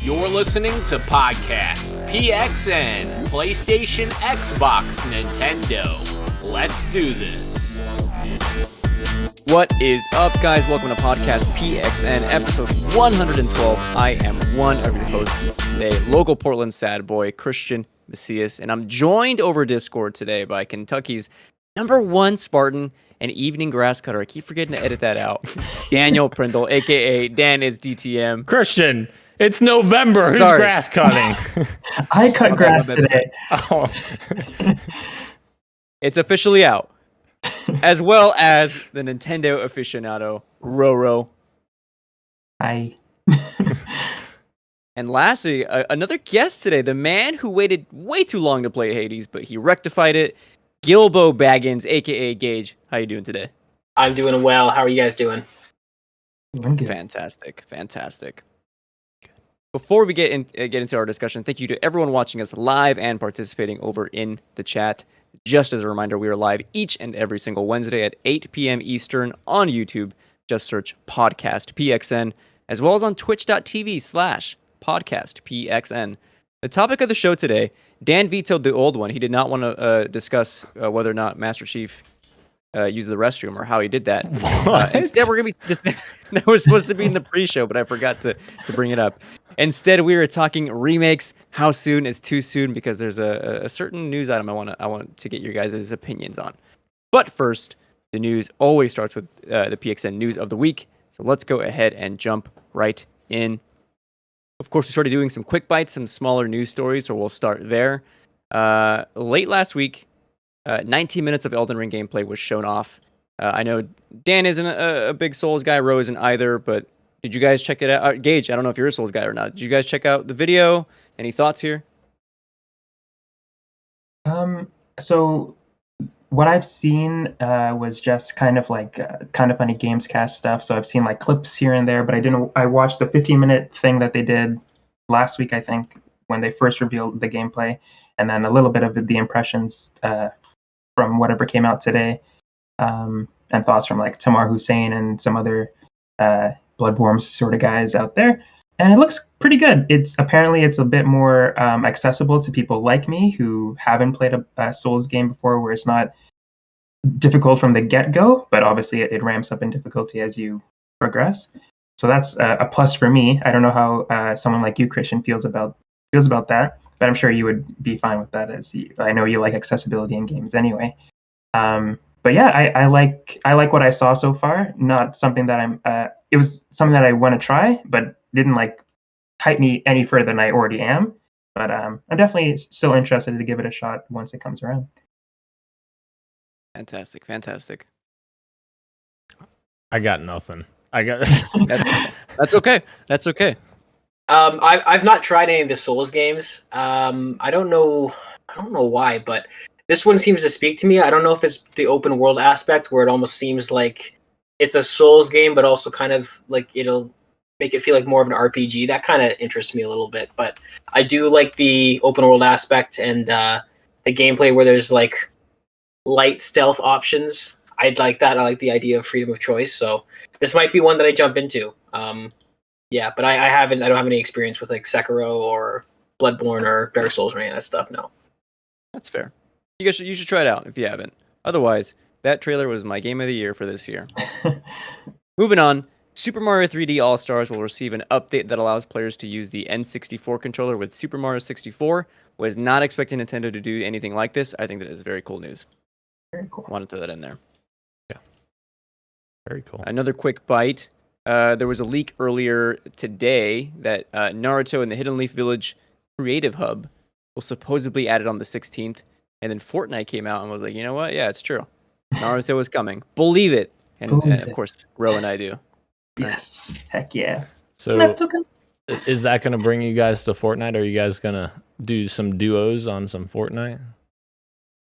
You're listening to Podcast PXN, PlayStation, Xbox, Nintendo. Let's do this. What is up, guys? Welcome to Podcast PXN, episode 112. I am one of your hosts today, local Portland sad boy, Christian Macias, and I'm joined over Discord today by Kentucky's #1 Spartan and evening grass cutter. I keep forgetting to edit that out. Daniel Prindle, aka Dan is DTM. Christian, it's November. Who's grass cutting? I cut grass today. Oh. It's officially out. As well as the Nintendo aficionado, Roro. Hi. And lastly, another guest today, the man who waited way too long to play Hades, but he rectified it, Gilbo Baggins, aka Gage. How you doing today? I'm doing well. How are you guys doing? I'm good. Fantastic. Before we get into our discussion, thank you to everyone watching us live and participating over in the chat. Just as a reminder, we are live each and every single Wednesday at 8 p.m. Eastern on YouTube. Just search Podcast PXN, as well as on twitch.tv/Podcast PXN. The topic of the show today, Dan vetoed the old one. He did not want to discuss whether or not Master Chief used the restroom or how he did that. Instead, we're going to be... That was supposed to be in the pre-show, but I forgot to bring it up. Instead, we are talking remakes. How soon is too soon? Because there's a certain news item I want to get your guys' opinions on. But first, the news always starts with the PXN news of the week. So let's go ahead and jump right in. Of course, we started doing some quick bites, some smaller news stories, so we'll start there. Late last week, 19 minutes of Elden Ring gameplay was shown off. I know Dan isn't a big Souls guy, Ro isn't either, but did you guys check it out? Gage, I don't know if you're a Souls guy or not. Did you guys check out the video? Any thoughts here? So what I've seen was just kind of like kind of funny Gamescast stuff. So I've seen like clips here and there, but I watched the 15-minute thing that they did last week, I think, when they first revealed the gameplay, and then a little bit of the impressions from whatever came out today, and thoughts from like Tamar Hussein and some other Bloodborne sort of guys out there. And it looks pretty good. It's a bit more accessible to people like me who haven't played a Souls game before, where it's not difficult from the get-go, but obviously it ramps up in difficulty as you progress. So that's a plus for me. I don't know how someone like you, Christian, feels about that, but I'm sure you would be fine with that, as I know you like accessibility in games anyway. But yeah, I like what I saw so far. Not something that it was something that I want to try, but didn't like hype me any further than I already am. But I'm definitely still interested to give it a shot once it comes around. Fantastic. I got nothing. That's okay. I've not tried any of the Souls games. I don't know why, but this one seems to speak to me. I don't know if it's the open world aspect where it almost seems like it's a Souls game, but also kind of like it'll make it feel like more of an RPG. That kind of interests me a little bit, but I do like the open world aspect and the gameplay where there's like light stealth options. I'd like that. I like the idea of freedom of choice. So this might be one that I jump into. Yeah, but I don't have any experience with like Sekiro or Bloodborne or Dark Souls or any of that stuff. No. That's fair. You should try it out if you haven't. Otherwise, that trailer was my game of the year for this year. Moving on, Super Mario 3D All-Stars will receive an update that allows players to use the N64 controller with Super Mario 64. Was not expecting Nintendo to do anything like this. I think that is very cool news. Very cool. I want to throw that in there. Yeah. Very cool. Another quick bite. There was a leak earlier today that Naruto and the Hidden Leaf Village Creative Hub will supposedly added on the 16th. And then Fortnite came out and was like, you know what? Yeah, it's true. Naruto is coming. Believe it. And of course, Ro and I do. Yes. Heck yeah. So That's okay. is that going to bring you guys to Fortnite? Are you guys going to do some duos on some Fortnite?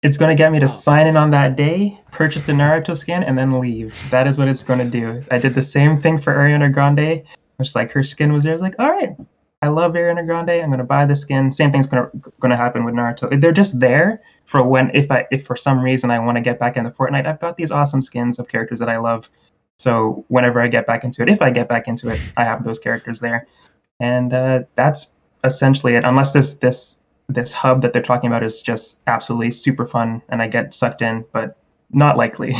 It's going to get me to sign in on that day, purchase the Naruto skin, and then leave. That is what it's going to do. I did the same thing for Ariana Grande, which like her skin was there. I was like, all right, I love Ariana Grande. I'm going to buy the skin. Same thing's going to happen with Naruto. They're just there for when if for some reason I want to get back into Fortnite. I've got these awesome skins of characters that I love. So whenever I get back into it, if I get back into it, I have those characters there. and that's essentially it. Unless this hub that they're talking about is just absolutely super fun, and I get sucked in, but not likely.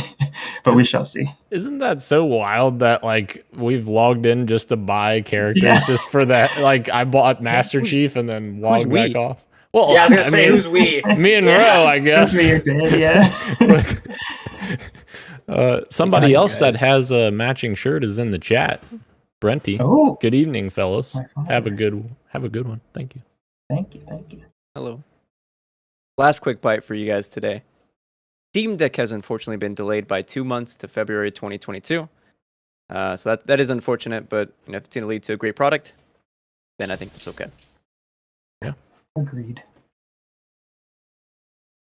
But we shall see. Isn't that so wild that like we've logged in just to buy characters just for that? Like I bought Master Chief and then logged back off. Well, yeah, I was gonna say who's we? Me and Ro, I guess. Who's me, yeah. Somebody else that has a matching shirt is in the chat. Brenty. Oh, good evening, fellows. Have a good one. Thank you. Thank you. Hello. Last quick bite for you guys today. Steam Deck has unfortunately been delayed by 2 months to February 2022. So that is unfortunate, but if it's going to lead to a great product, then I think it's okay. Yeah. Agreed.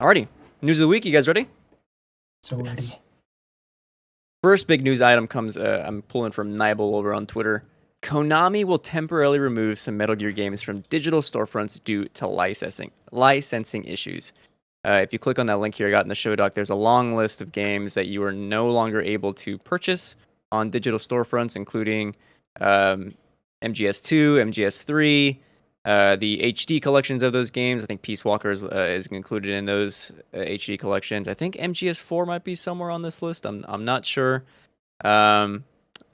Alrighty. News of the week. You guys ready? So ready. First big news item comes, I'm pulling from Nibel over on Twitter. Konami will temporarily remove some Metal Gear games from digital storefronts due to licensing issues. If you click on that link here I got in the show doc, there's a long list of games that you are no longer able to purchase on digital storefronts, including MGS2, MGS3, the HD collections of those games. I think Peace Walker is included in those HD collections. I think MGS4 might be somewhere on this list. I'm not sure.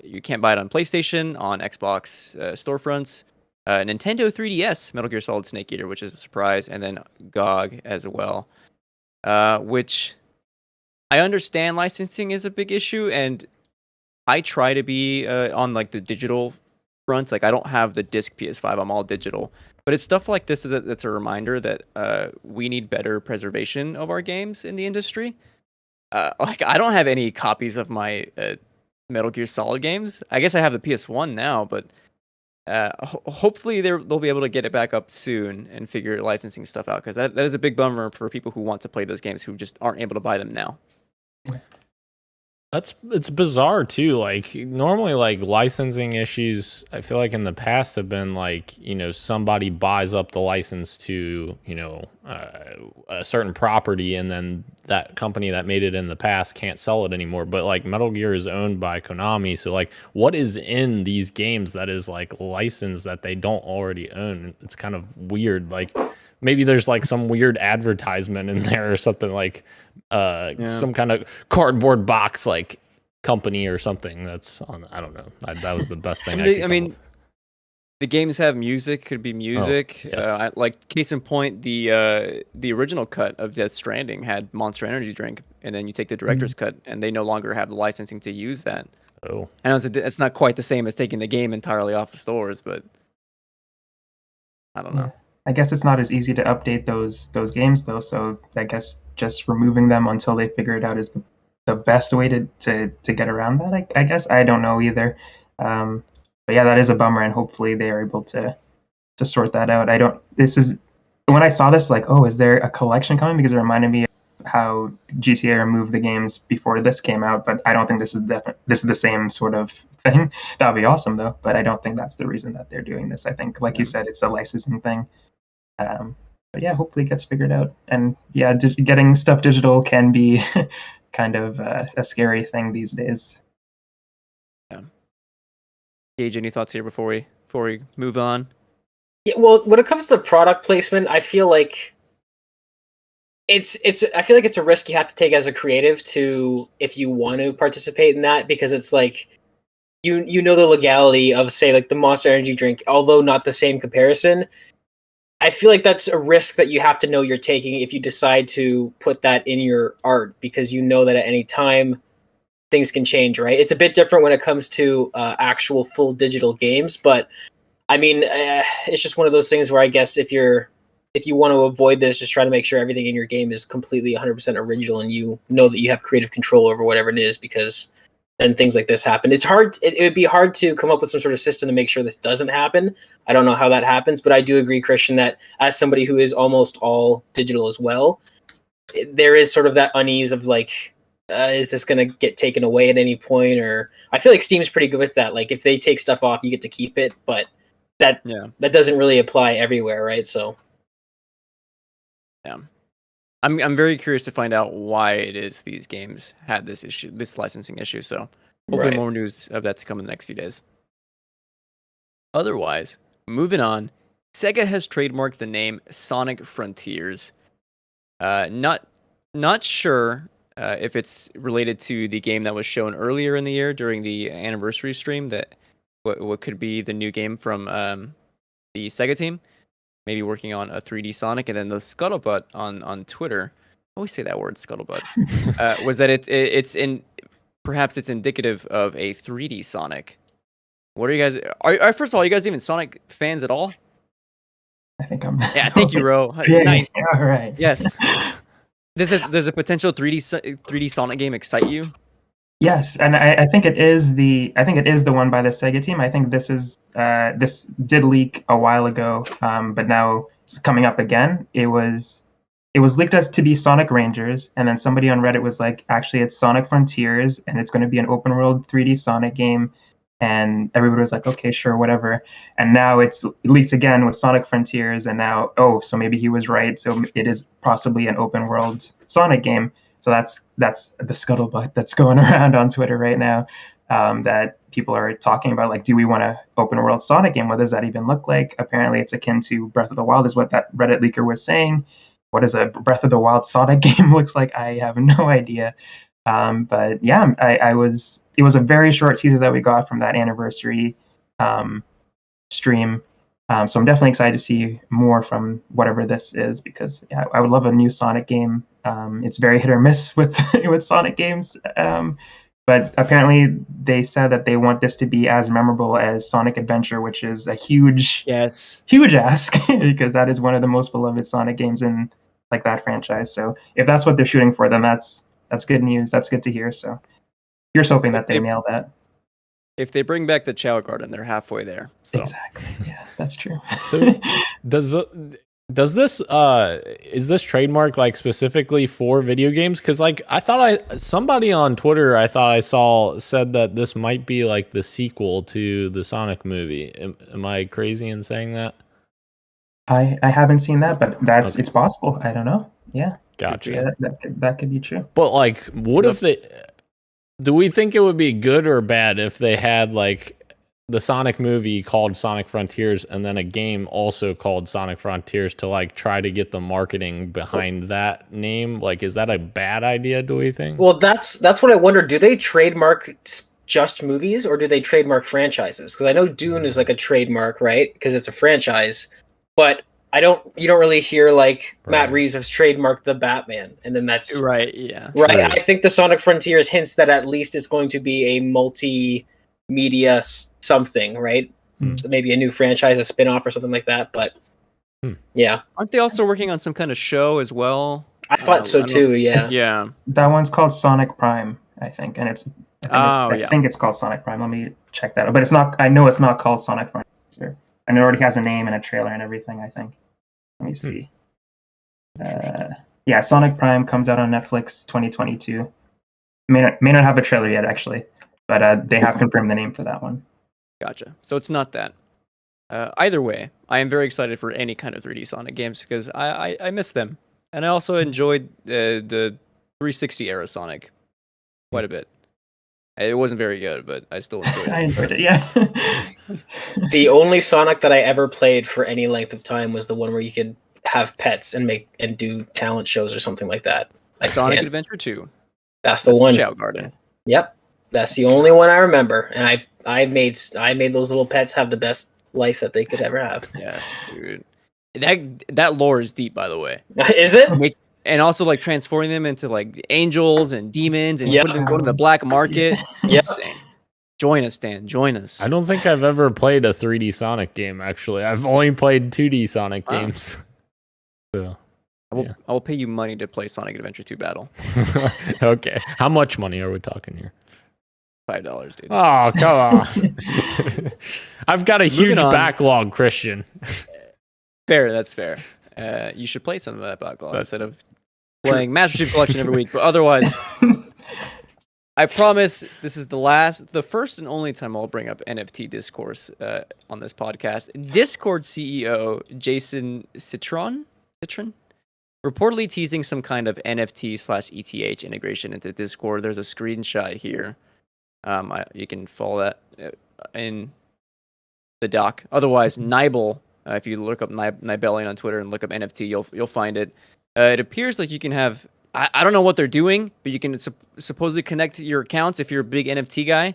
You can't buy it on PlayStation, on Xbox storefronts, Nintendo 3DS, Metal Gear Solid Snake Eater, which is a surprise, and then GOG as well. Which I understand licensing is a big issue, and I try to be on like the digital front. Like I don't have the disc PS5; I'm all digital. But it's stuff like this that's a reminder that we need better preservation of our games in the industry. Like I don't have any copies of my Metal Gear Solid games. I guess I have the PS1 now, but hopefully they'll be able to get it back up soon and figure licensing stuff out, because that is a big bummer for people who want to play those games who just aren't able to buy them now. It's bizarre too. Like normally, like licensing issues, I feel like in the past have been like, somebody buys up the license to, a certain property, and then that company that made it in the past can't sell it anymore. But like Metal Gear is owned by Konami, so like what is in these games that is like licensed that they don't already own? It's kind of weird. Like maybe there's like some weird advertisement in there or something, like some kind of cardboard box like company or something that's on. I don't know. That was the best thing. I mean, the games have music. Could be music. Oh, yes. Like case in point, the original cut of Death Stranding had Monster Energy drink, and then you take the director's cut, and they no longer have the licensing to use that. Oh, and it's not quite the same as taking the game entirely off the stores, but I don't know. I guess it's not as easy to update those games though, so I guess just removing them until they figure it out is the best way to get around that. I guess I don't know either, but yeah, that is a bummer, and hopefully they are able to sort that out. This is when I saw this, like, oh, is there a collection coming? Because it reminded me of how GTA removed the games before this came out, but I don't think this is the same sort of thing. That would be awesome though, but I don't think that's the reason that they're doing this. I think, like you said, it's a licensing thing. But yeah, hopefully it gets figured out. And yeah, getting stuff digital can be kind of a scary thing these days. Yeah. Gage, any thoughts here before we move on? Yeah, well, when it comes to product placement, I feel like it's a risk you have to take as a creative if you want to participate in that, because it's like you know the legality of, say, like the Monster Energy drink, although not the same comparison. I feel like that's a risk that you have to know you're taking if you decide to put that in your art, because you know that at any time things can change, right? It's a bit different when it comes to actual full digital games, but I mean, it's just one of those things where I guess if you want to avoid this, just try to make sure everything in your game is completely 100% original, and you know that you have creative control over whatever it is, because then things like this happen. It's hard. It would be hard to come up with some sort of system to make sure this doesn't happen. I don't know how that happens, but I do agree, Christian, that as somebody who is almost all digital as well, there is sort of that unease of like, is this going to get taken away at any point? Or I feel like Steam's pretty good with that. Like if they take stuff off, you get to keep it, but that doesn't really apply everywhere, right? So yeah. I'm very curious to find out why it is these games had this issue, this licensing issue. So hopefully more news of that to come in the next few days. Otherwise, moving on. Sega has trademarked the name Sonic Frontiers. Not sure if it's related to the game that was shown earlier in the year during the anniversary stream. That what could be the new game from the Sega team, maybe working on a 3D Sonic. And then the scuttlebutt on Twitter. I always say that word, scuttlebutt. Was that perhaps it's indicative of a 3D Sonic. What are you guys? Are first of all, are you guys even Sonic fans at all? I think I'm. Yeah, thank you, Ro. Yeah, Nice. yeah, all right. Yes. Does a potential 3D Sonic game excite you? Yes, and I think it is the one by the Sega team. I think this did leak a while ago, but now it's coming up again. It was leaked as to be Sonic Rangers, and then somebody on Reddit was like, actually, it's Sonic Frontiers, and it's going to be an open world 3D Sonic game. And everybody was like, okay, sure, whatever. And now it's leaked again with Sonic Frontiers, and now, so maybe he was right. So it is possibly an open world Sonic game. So that's the scuttlebutt that's going around on Twitter right now, that people are talking about, like, do we want an open world Sonic game? What does that even look like? Apparently it's akin to Breath of the Wild is what that Reddit leaker was saying. What does a Breath of the Wild Sonic game looks like? I have no idea. But yeah, it was a very short teaser that we got from that anniversary stream. So I'm definitely excited to see more from whatever this is, because yeah, I would love a new Sonic game. It's very hit or miss with with Sonic games. But apparently they said that they want this to be as memorable as Sonic Adventure, which is a huge ask because that is one of the most beloved Sonic games in like that franchise. So if that's what they're shooting for, then that's good news. That's good to hear. So here's hoping that they nail that. If they bring back the Chow Garden, they're halfway there. So. Exactly. Yeah, that's true. So does this is this trademark like specifically for video games? Because like somebody on Twitter I saw said that this might be like the sequel to the Sonic movie. Am I crazy in saying that? I haven't seen that, but it's possible. I don't know. Yeah. Gotcha. Yeah, that could be true. But like, what if do we think it would be good or bad if they had like the Sonic movie called Sonic Frontiers and then a game also called Sonic Frontiers to like try to get the marketing behind that name? Like, is that a bad idea, do we think? Well, that's what I wonder. Do they trademark just movies or do they trademark franchises? Because I know Dune is like a trademark, right? Because it's a franchise. But you don't really hear like Matt Reeves has trademarked the Batman, and then that's right. Yeah, right. True. I think the Sonic Frontiers hints that at least it's going to be a multimedia something, right? So maybe a new franchise, a spin-off or something like that. But yeah, aren't they also working on some kind of show as well? I thought so too. Yeah, yeah. That one's called Sonic Prime, I think, and I think it's called Sonic Prime. Let me check that out. But it's not. I know it's not called Sonic Prime, and it already has a name and a trailer and everything, I think. Let me see. Yeah, Sonic Prime comes out on Netflix 2022. May not have a trailer yet, actually, but they have confirmed the name for that one. Gotcha. So it's not that. Either way, I am very excited for any kind of 3D Sonic games because I miss them, and I also enjoyed the 360 era Sonic quite a bit. It wasn't very good, but I still enjoyed it. I enjoyed it, yeah. The only Sonic that I ever played for any length of time was the one where you could have pets and do talent shows or something like that. Sonic Adventure 2. That's the one. Chow Garden. Yep, that's the only one I remember, and I made those little pets have the best life that they could ever have. Yes, dude. That lore is deep, by the way. Is it? And also like transforming them into like angels and demons and putting them go to the black market. Yep. Join us, Dan. Join us. I don't think I've ever played a 3D Sonic game, actually. I've only played 2D Sonic games. So, I will pay you money to play Sonic Adventure 2 Battle. Okay. How much money are we talking here? $5, dude. Oh, come on. I've got a huge backlog, Christian. Fair, that's fair. You should play some of that backlog instead of playing Master Chief Collection every week. But otherwise, I promise this is the first and only time I'll bring up NFT discourse on this podcast. Discord CEO Jason Citron reportedly teasing some kind of NFT/ETH integration into Discord. There's a screenshot here. You can follow that in the doc. Otherwise, Nibel, if you look up Nibelian on Twitter and look up NFT, you'll find it. It appears like you can have, I don't know what they're doing, but you can supposedly connect your accounts if you're a big NFT guy.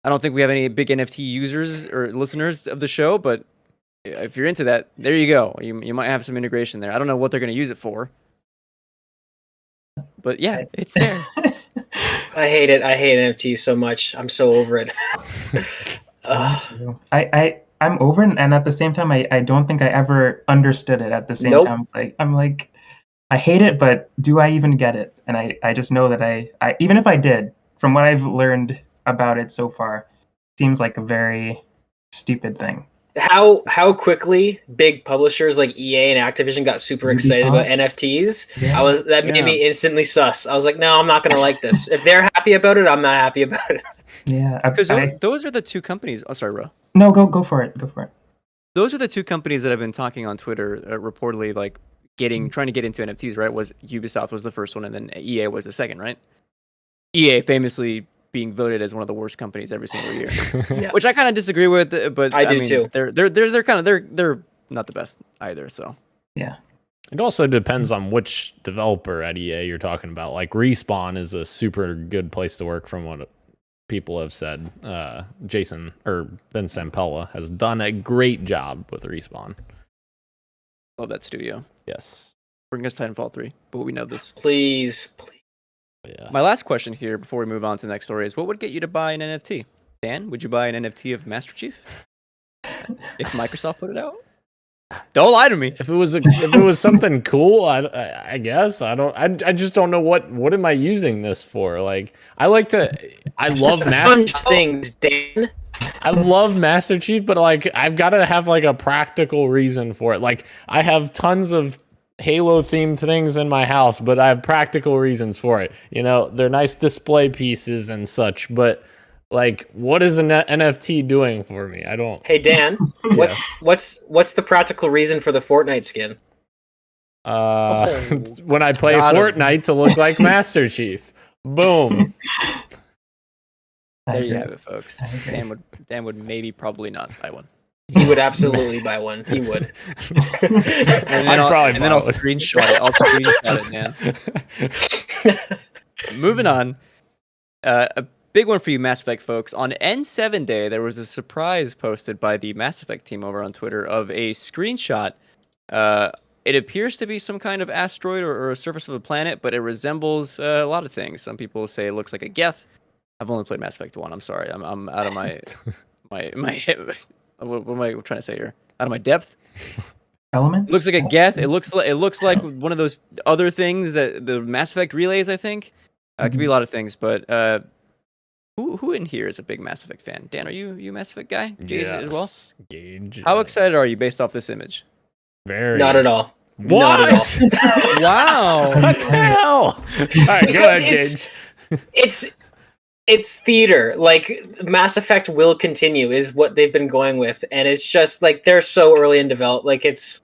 I don't think we have any big NFT users or listeners of the show, but if you're into that, there you go. You might have some integration there. I don't know what they're going to use it for, but yeah, it's there. I hate it. I hate NFTs so much. I'm so over it. I'm over it, and at the same time, I don't think I ever understood it. At the same time, I'm like, I hate it, but do I even get it? And I just know that I even if I did, from what I've learned about it so far, seems like a very stupid thing. How quickly big publishers like EA and Activision got super excited about NFTs. Yeah. That made me instantly sus. I was like, no, I'm not gonna like this. If they're happy about it, I'm not happy about it. Yeah, because those are the two companies. Oh, sorry, Ro. No, go for it. Go for it. Those are the two companies that have been talking on Twitter, reportedly like trying to get into NFTs. Right? Was Ubisoft was the first one, and then EA was the second. Right? EA famously being voted as one of the worst companies every single year, Yeah. which I kind of disagree with. But I do too. They're not the best either. So yeah. It also depends on which developer at EA you're talking about. Like Respawn is a super good place to work from what people have said. Jason or Ben Sampella has done a great job with Respawn. love that studio. Yes. Bring us Titanfall 3, but we know this. Please. Yeah. My last question here before we move on to the next story is, what would get you to buy an NFT? Dan, would you buy an NFT of Master Chief if Microsoft put it out? Don't lie to me. If it was something cool, I guess I just don't know what am I using this for. Like I love Master things, Dan. I love Master Chief, but like I've got to have like a practical reason for it. Like I have tons of Halo themed things in my house, but I have practical reasons for it. You know, they're nice display pieces and such, but like, what is an NFT doing for me? I don't. Hey Dan, what's the practical reason for the Fortnite skin? When I play Fortnite to look like Master Chief. Boom. There you have it, folks. Dan would maybe probably not buy one. He would absolutely buy one. He would. and then I'll screenshot it. I'll screenshot it, man. Moving on. A big one for you Mass Effect folks. On N7 Day, there was a surprise posted by the Mass Effect team over on Twitter of a screenshot. It appears to be some kind of asteroid or a surface of a planet, but it resembles a lot of things. Some people say it looks like a Geth. I've only played Mass Effect 1. I'm sorry. I'm out of my what am I trying to say here? Out of my depth. Element? It looks like a Geth. It looks like one of those other things that the Mass Effect relays, I think. It could be a lot of things, but who in here is a big Mass Effect fan? Dan, are you a Mass Effect guy? Gage as well? Gage. How excited are you based off this image? Very. Not at all. What? Not at all. Wow. What the hell? All right, go ahead, Gage. It's theater. Like Mass Effect will continue is what they've been going with, and it's just like they're so early in development. Like it's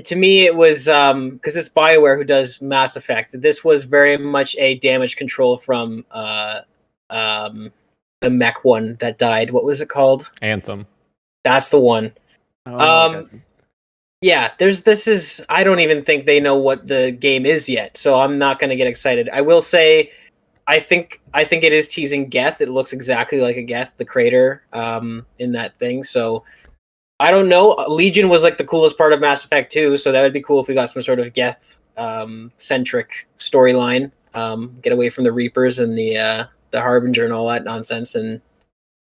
to me, it was because it's BioWare who does Mass Effect. This was very much a damage control from the mech one that died. What was it called? Anthem. That's the one. Okay. Yeah, I don't even think they know what the game is yet, so I'm not going to get excited. I will say I think it is teasing Geth. It looks exactly like a Geth, the crater in that thing. So I don't know. Legion was like the coolest part of Mass Effect 2, so that would be cool if we got some sort of Geth centric storyline. Get away from the Reapers and the Harbinger and all that nonsense. And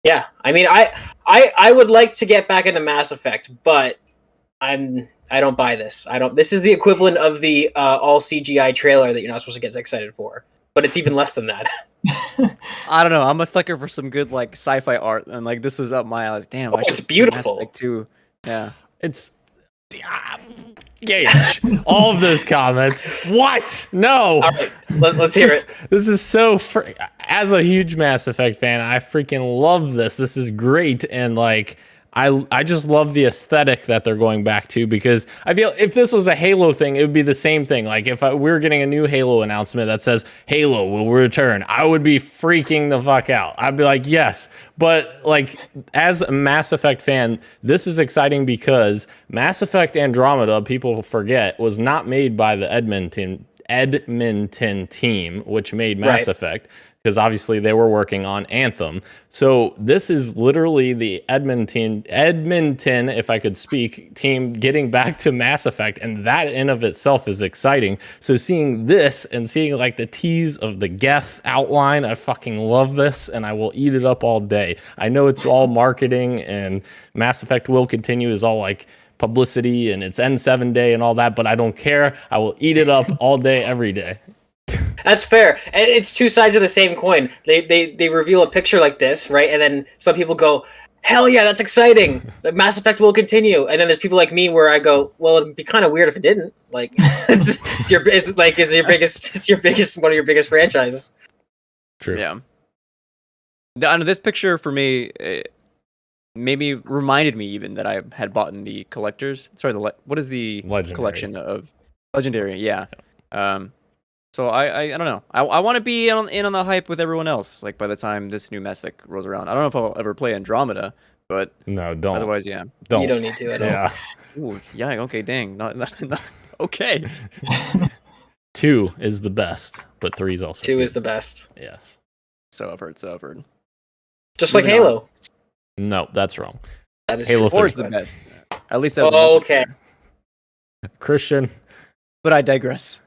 yeah, I mean, I would like to get back into Mass Effect, but I don't buy this. This is the equivalent of the all CGI trailer that you're not supposed to get excited for. But it's even less than that. I don't know. I'm a sucker for some good like sci-fi art, and like this was up my alley. Damn, it's beautiful. Mass Effect 2. Yeah, It's Gage. All of those comments. What? No. All right, let's hear it. This is so. As a huge Mass Effect fan, I freaking love this. This is great, and like I just love the aesthetic that they're going back to, because I feel if this was a Halo thing, it would be the same thing. Like if we were getting a new Halo announcement that says Halo will return, I would be freaking the fuck out. I'd be like, yes. But like as a Mass Effect fan, this is exciting because Mass Effect Andromeda, people forget, was not made by the Edmonton team, which made Mass Effect, because obviously they were working on Anthem. So this is literally the Edmonton, if I could speak, team getting back to Mass Effect, and that in of itself is exciting. So seeing this and seeing like the tease of the Geth outline, I fucking love this, and I will eat it up all day. I know it's all marketing, and Mass Effect will continue is all like publicity and it's N7 day and all that, but I don't care. I will eat it up all day, every day. That's fair. And it's two sides of the same coin. They reveal a picture like this, right? And then some people go, hell yeah, that's exciting. Mass Effect will continue. And then there's people like me where I go, well, it'd be kind of weird if it didn't. Like, it's your biggest one of your biggest franchises. True. Yeah. This picture for me, maybe reminded me even that I had bought in the collectors. Sorry, what is the Legendary collection of Legendary? Yeah. So I don't know. I want to be in on the hype with everyone else. Like by the time this new Mass Effect rolls around, I don't know if I'll ever play Andromeda, but no, don't. Otherwise, yeah, You don't need to at all. Yeah. Ooh, yeah. Okay, dang. Not okay. 2 is the best, but 3 is also 2 good. is the best. Yes. So I've heard. Just like Moving on. Halo. No, that's wrong. That is Halo true. 4 is the best. At least. That Oh, okay. Christian. But I digress.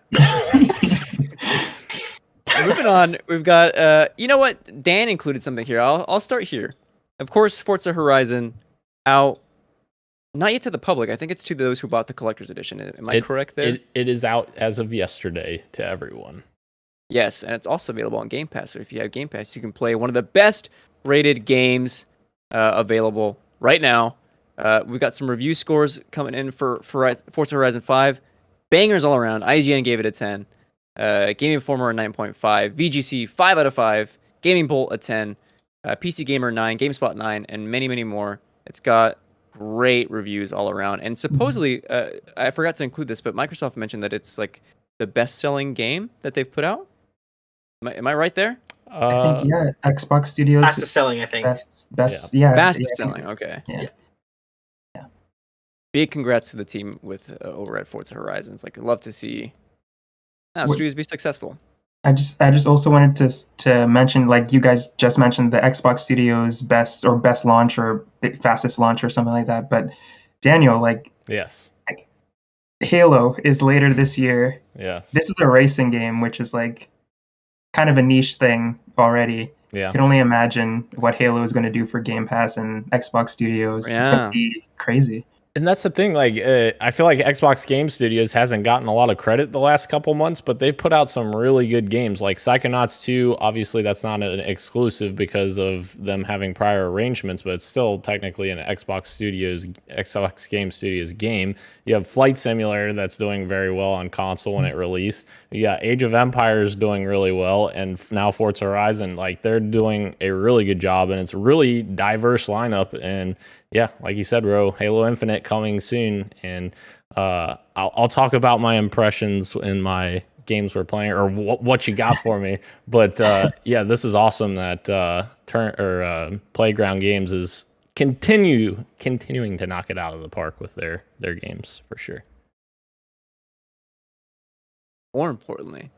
Moving on, we've got. You know what? Dan included something here. I'll start here. Of course, Forza Horizon out. Not yet to the public. I think it's to those who bought the collector's edition. Am I correct there? It is out as of yesterday to everyone. Yes, and it's also available on Game Pass. So if you have Game Pass, you can play one of the best rated games available right now. We've got some review scores coming in for Forza Horizon 5. Bangers all around. IGN gave it a 10. Game Informer a 9.5. VGC 5 out of 5. Gaming Bolt a 10. PC Gamer 9. GameSpot 9. And many, many more. It's got great reviews all around. And supposedly, I forgot to include this, but Microsoft mentioned that it's like the best-selling game that they've put out. Am I right there? I think, yeah, Xbox Studios. Fastest selling, I think. Best, yeah. Fastest selling, okay. Yeah. Big congrats to the team with over at Forza Horizons. Like, I'd love to see studios be successful. I just also wanted to mention, like you guys just mentioned, the Xbox Studios best launch or fastest launch or something like that. But Daniel, like, yes, Halo is later this year. Yes, this is a racing game, which is like kind of a niche thing already. Yeah, you can only imagine what Halo is going to do for Game Pass and Xbox Studios. Yeah. It's going to be crazy. And that's the thing, like, I feel like Xbox Game Studios hasn't gotten a lot of credit the last couple months, but they've put out some really good games, like Psychonauts 2. Obviously, that's not an exclusive because of them having prior arrangements, but it's still technically an Xbox Game Studios game. You have Flight Simulator that's doing very well on console when it released. You got Age of Empires doing really well, and now Forza Horizon. Like, they're doing a really good job, and it's a really diverse lineup. And yeah, like you said, Ro, Halo Infinite coming soon, and I'll talk about my impressions in my games we're playing, or what you got for me. But yeah, this is awesome that Playground Games is continuing to knock it out of the park with their games for sure. More importantly,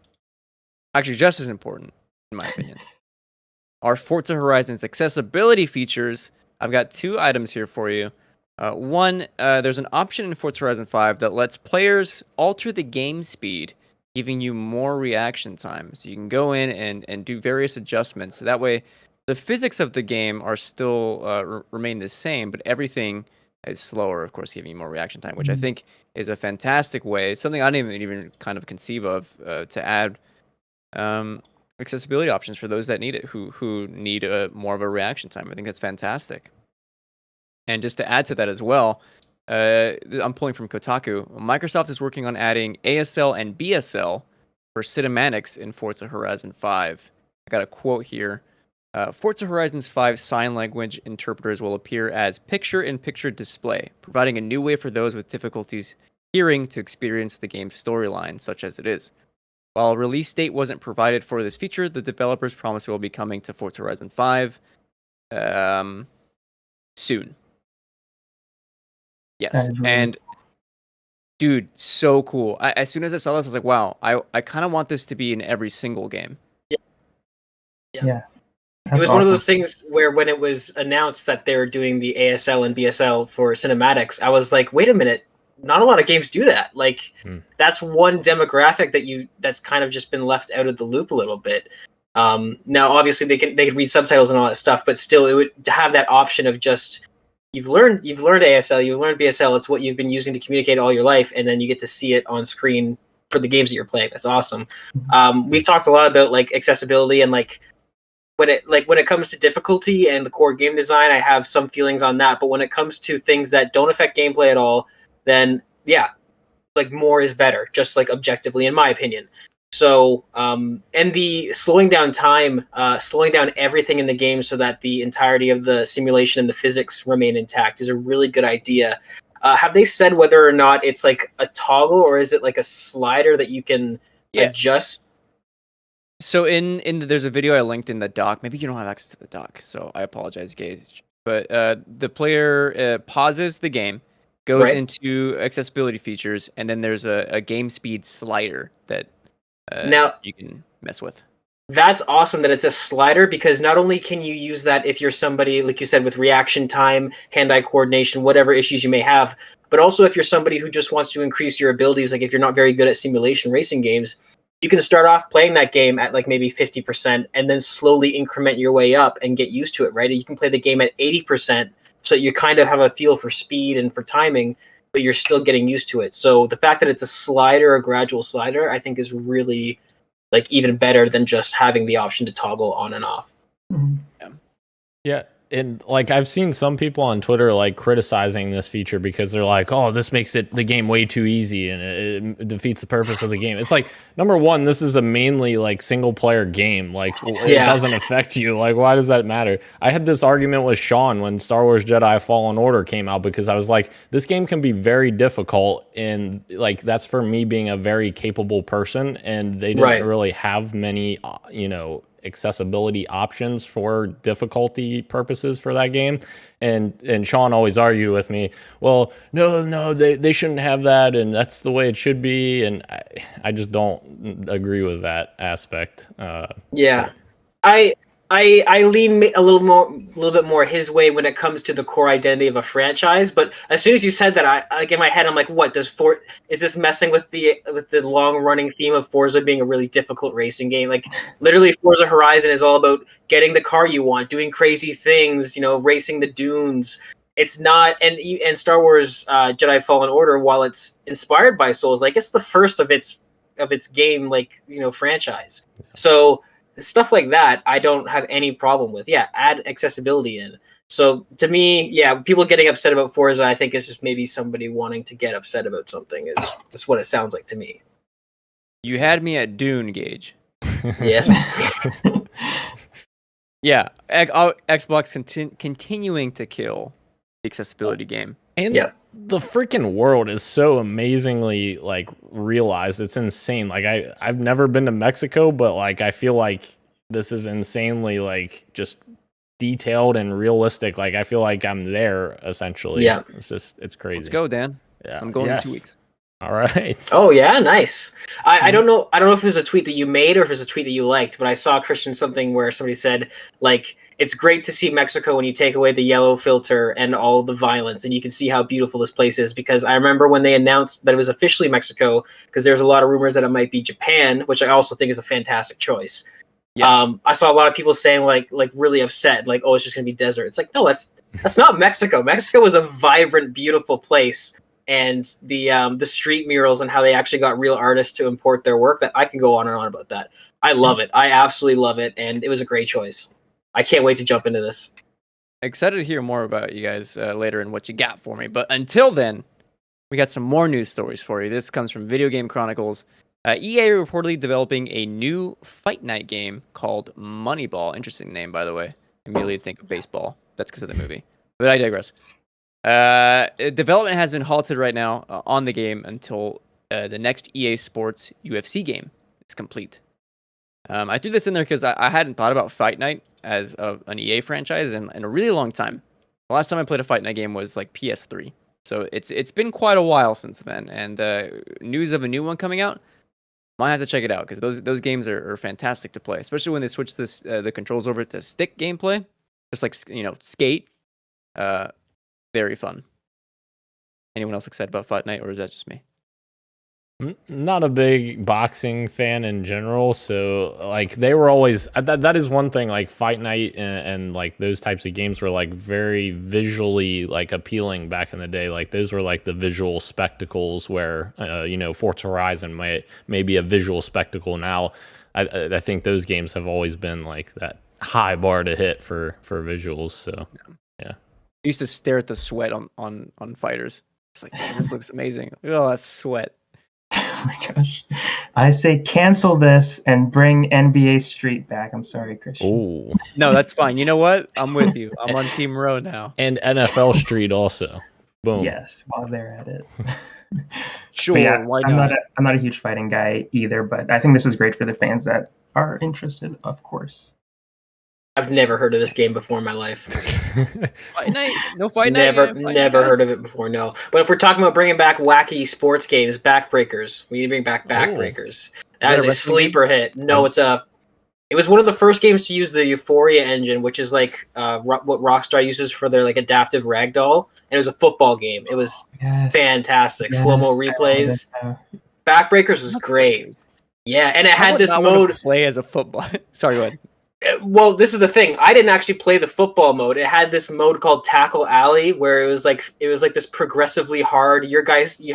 actually just as important, in my opinion, are Forza Horizon's accessibility features. I've got 2 items here for you. One, there's an option in Forza Horizon 5 that lets players alter the game speed, giving you more reaction time. So you can go in and do various adjustments. So that way, the physics of the game are still remain the same, but everything is slower, of course, giving you more reaction time, which I think is a fantastic way. Something I didn't even kind of conceive of to add accessibility options for those that need it, who need more of a reaction time. I think that's fantastic. And just to add to that as well, I'm pulling from Kotaku. Microsoft is working on adding ASL and BSL for cinematics in Forza Horizon 5. I got a quote here. Forza Horizon's 5 sign language interpreters will appear as picture-in-picture display, providing a new way for those with difficulties hearing to experience the game's storyline, such as it is. While a release date wasn't provided for this feature, the developers promise it will be coming to Forza Horizon 5 soon. Yes, That is really and dude, so cool. As soon as I saw this, I was like, wow, I kind of want this to be in every single game. Yeah. It was one of those things where when it was announced that they were doing the ASL and BSL for cinematics, I was like, wait a minute, not a lot of games do that. Like that's one demographic that's kind of just been left out of the loop a little bit. Now obviously they can read subtitles and all that stuff, but still it would to have that option of just you've learned ASL, you've learned BSL, it's what you've been using to communicate all your life, and then you get to see it on screen for the games that you're playing. That's awesome. We've talked a lot about like accessibility and like when it comes to difficulty and the core game design, I have some feelings on that. But when it comes to things that don't affect gameplay at all, then yeah, like more is better, just like objectively, in my opinion. So, and the slowing down time, slowing down everything in the game so that the entirety of the simulation and the physics remain intact is a really good idea. Have they said whether or not it's like a toggle or is it like a slider that you can adjust? So there's a video I linked in the doc. Maybe you don't have access to the doc, so I apologize, Gage. But the player pauses the game, goes into accessibility features, and then there's a game speed slider that now you can mess with. That's awesome that it's a slider because not only can you use that if you're somebody, like you said, with reaction time, hand-eye coordination, whatever issues you may have, but also if you're somebody who just wants to increase your abilities, like if you're not very good at simulation racing games, you can start off playing that game at like maybe 50% and then slowly increment your way up and get used to it, right? You can play the game at 80% so you kind of have a feel for speed and for timing, but you're still getting used to it. So the fact that it's a slider, a gradual slider, I think is really like even better than just having the option to toggle on and off. Yeah. And like I've seen some people on Twitter like criticizing this feature because they're like, oh, this makes the game way too easy and it defeats the purpose of the game. It's like, number one, this is a mainly like single player game. Like it doesn't affect you. Like, why does that matter? I had this argument with Sean when Star Wars Jedi Fallen Order came out because I was like, this game can be very difficult, and like that's for me being a very capable person, and they didn't really have many, accessibility options for difficulty purposes for that game. And Sean always argued with me, well, no, they shouldn't have that, and that's the way it should be. And I just don't agree with that aspect. I lean a little bit more his way when it comes to the core identity of a franchise. But as soon as you said that, I like in my head, I'm like, what is this messing with the long running theme of Forza being a really difficult racing game? Like literally, Forza Horizon is all about getting the car you want, doing crazy things, racing the dunes. It's not, and Star Wars Jedi Fallen Order, while it's inspired by Souls, like it's the first of its game, franchise. So stuff like that, I don't have any problem with. Yeah, add accessibility in. So to me, people getting upset about Forza, I think is just maybe somebody wanting to get upset about something. Is just what it sounds like to me. You had me at Dune, Gage. Yes. Yeah, Xbox continuing to kill the accessibility game. And the freaking world is so amazingly like realized. It's insane. Like I've never been to Mexico, but like I feel like this is insanely like just detailed and realistic. Like I feel like I'm there essentially. Yeah. It's crazy. Let's go, Dan. Yeah. I'm going in 2 weeks. All right. Oh yeah, nice. I don't know if it was a tweet that you made or if it was a tweet that you liked, but I saw Christian something where somebody said like it's great to see Mexico when you take away the yellow filter and all the violence, and you can see how beautiful this place is. Because I remember when they announced that it was officially Mexico, because there's a lot of rumors that it might be Japan, which I also think is a fantastic choice. Yes. I saw a lot of people saying like really upset, like, oh, it's just gonna be desert. It's like, no, that's not Mexico. Mexico is a vibrant, beautiful place. And the street murals and how they actually got real artists to import their work, that I can go on and on about that. I love it. I absolutely love it. And it was a great choice. I can't wait to jump into this. Excited to hear more about you guys later and what you got for me. But until then, we got some more news stories for you. This comes from Video Game Chronicles. EA are reportedly developing a new Fight Night game called Moneyball. Interesting name, by the way. Immediately think of baseball. That's because of the movie. But I digress. Development has been halted right now on the game until the next EA Sports UFC game is complete. I threw this in there because I hadn't thought about Fight Night as an EA franchise in a really long time. The last time I played a Fight Night game was like PS3. So it's been quite a while since then. And news of a new one coming out, might have to check it out because those games are fantastic to play, especially when they switch the controls over to stick gameplay, just like Skate. Very fun. Anyone else excited about Fight Night, or is that just me? Not a big boxing fan in general, so like they were always that is one thing, like Fight Night and like those types of games were like very visually like appealing back in the day. Like those were like the visual spectacles where Forza Horizon may be a visual spectacle now. I think those games have always been like that high bar to hit for visuals. So yeah. I used to stare at the sweat on fighters. It's like, damn, this looks amazing. Oh, that's sweat. Oh my gosh. I say cancel this and bring NBA Street back. I'm sorry, Christian. Oh. No, that's fine. You know what? I'm with you. I'm on Team Row now. And NFL Street also. Boom. Yes, while they're at it. Sure, yeah, why not? I'm not a huge fighting guy either, but I think this is great for the fans that are interested, of course. I've never heard of this game before in my life. Fight Night? No Fight Night? Never heard of it before, no. But if we're talking about bringing back wacky sports games, Backbreakers. We need to bring back Backbreakers. That is a sleeper hit. No, it was one of the first games to use the Euphoria engine, which is like what Rockstar uses for their like adaptive ragdoll. And it was a football game. It was fantastic. Yes, slow-mo replays. Backbreakers was great. Yeah, and it had this mode. Play as a football. Sorry, go ahead. Well, this is the thing. I didn't actually play the football mode. It had this mode called Tackle Alley, where it was like this progressively hard. You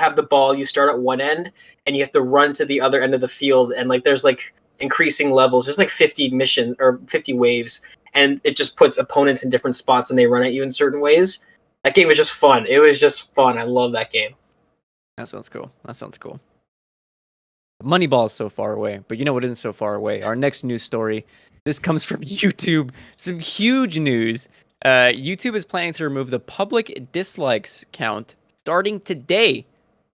have the ball. You start at one end, and you have to run to the other end of the field. And like there's like increasing levels. There's like 50 waves, and it just puts opponents in different spots, and they run at you in certain ways. That game was just fun. It was just fun. I love that game. That sounds cool. Moneyball is so far away, but you know what isn't so far away? Our next news story. This comes from YouTube. Some huge news. YouTube is planning to remove the public dislikes count starting today.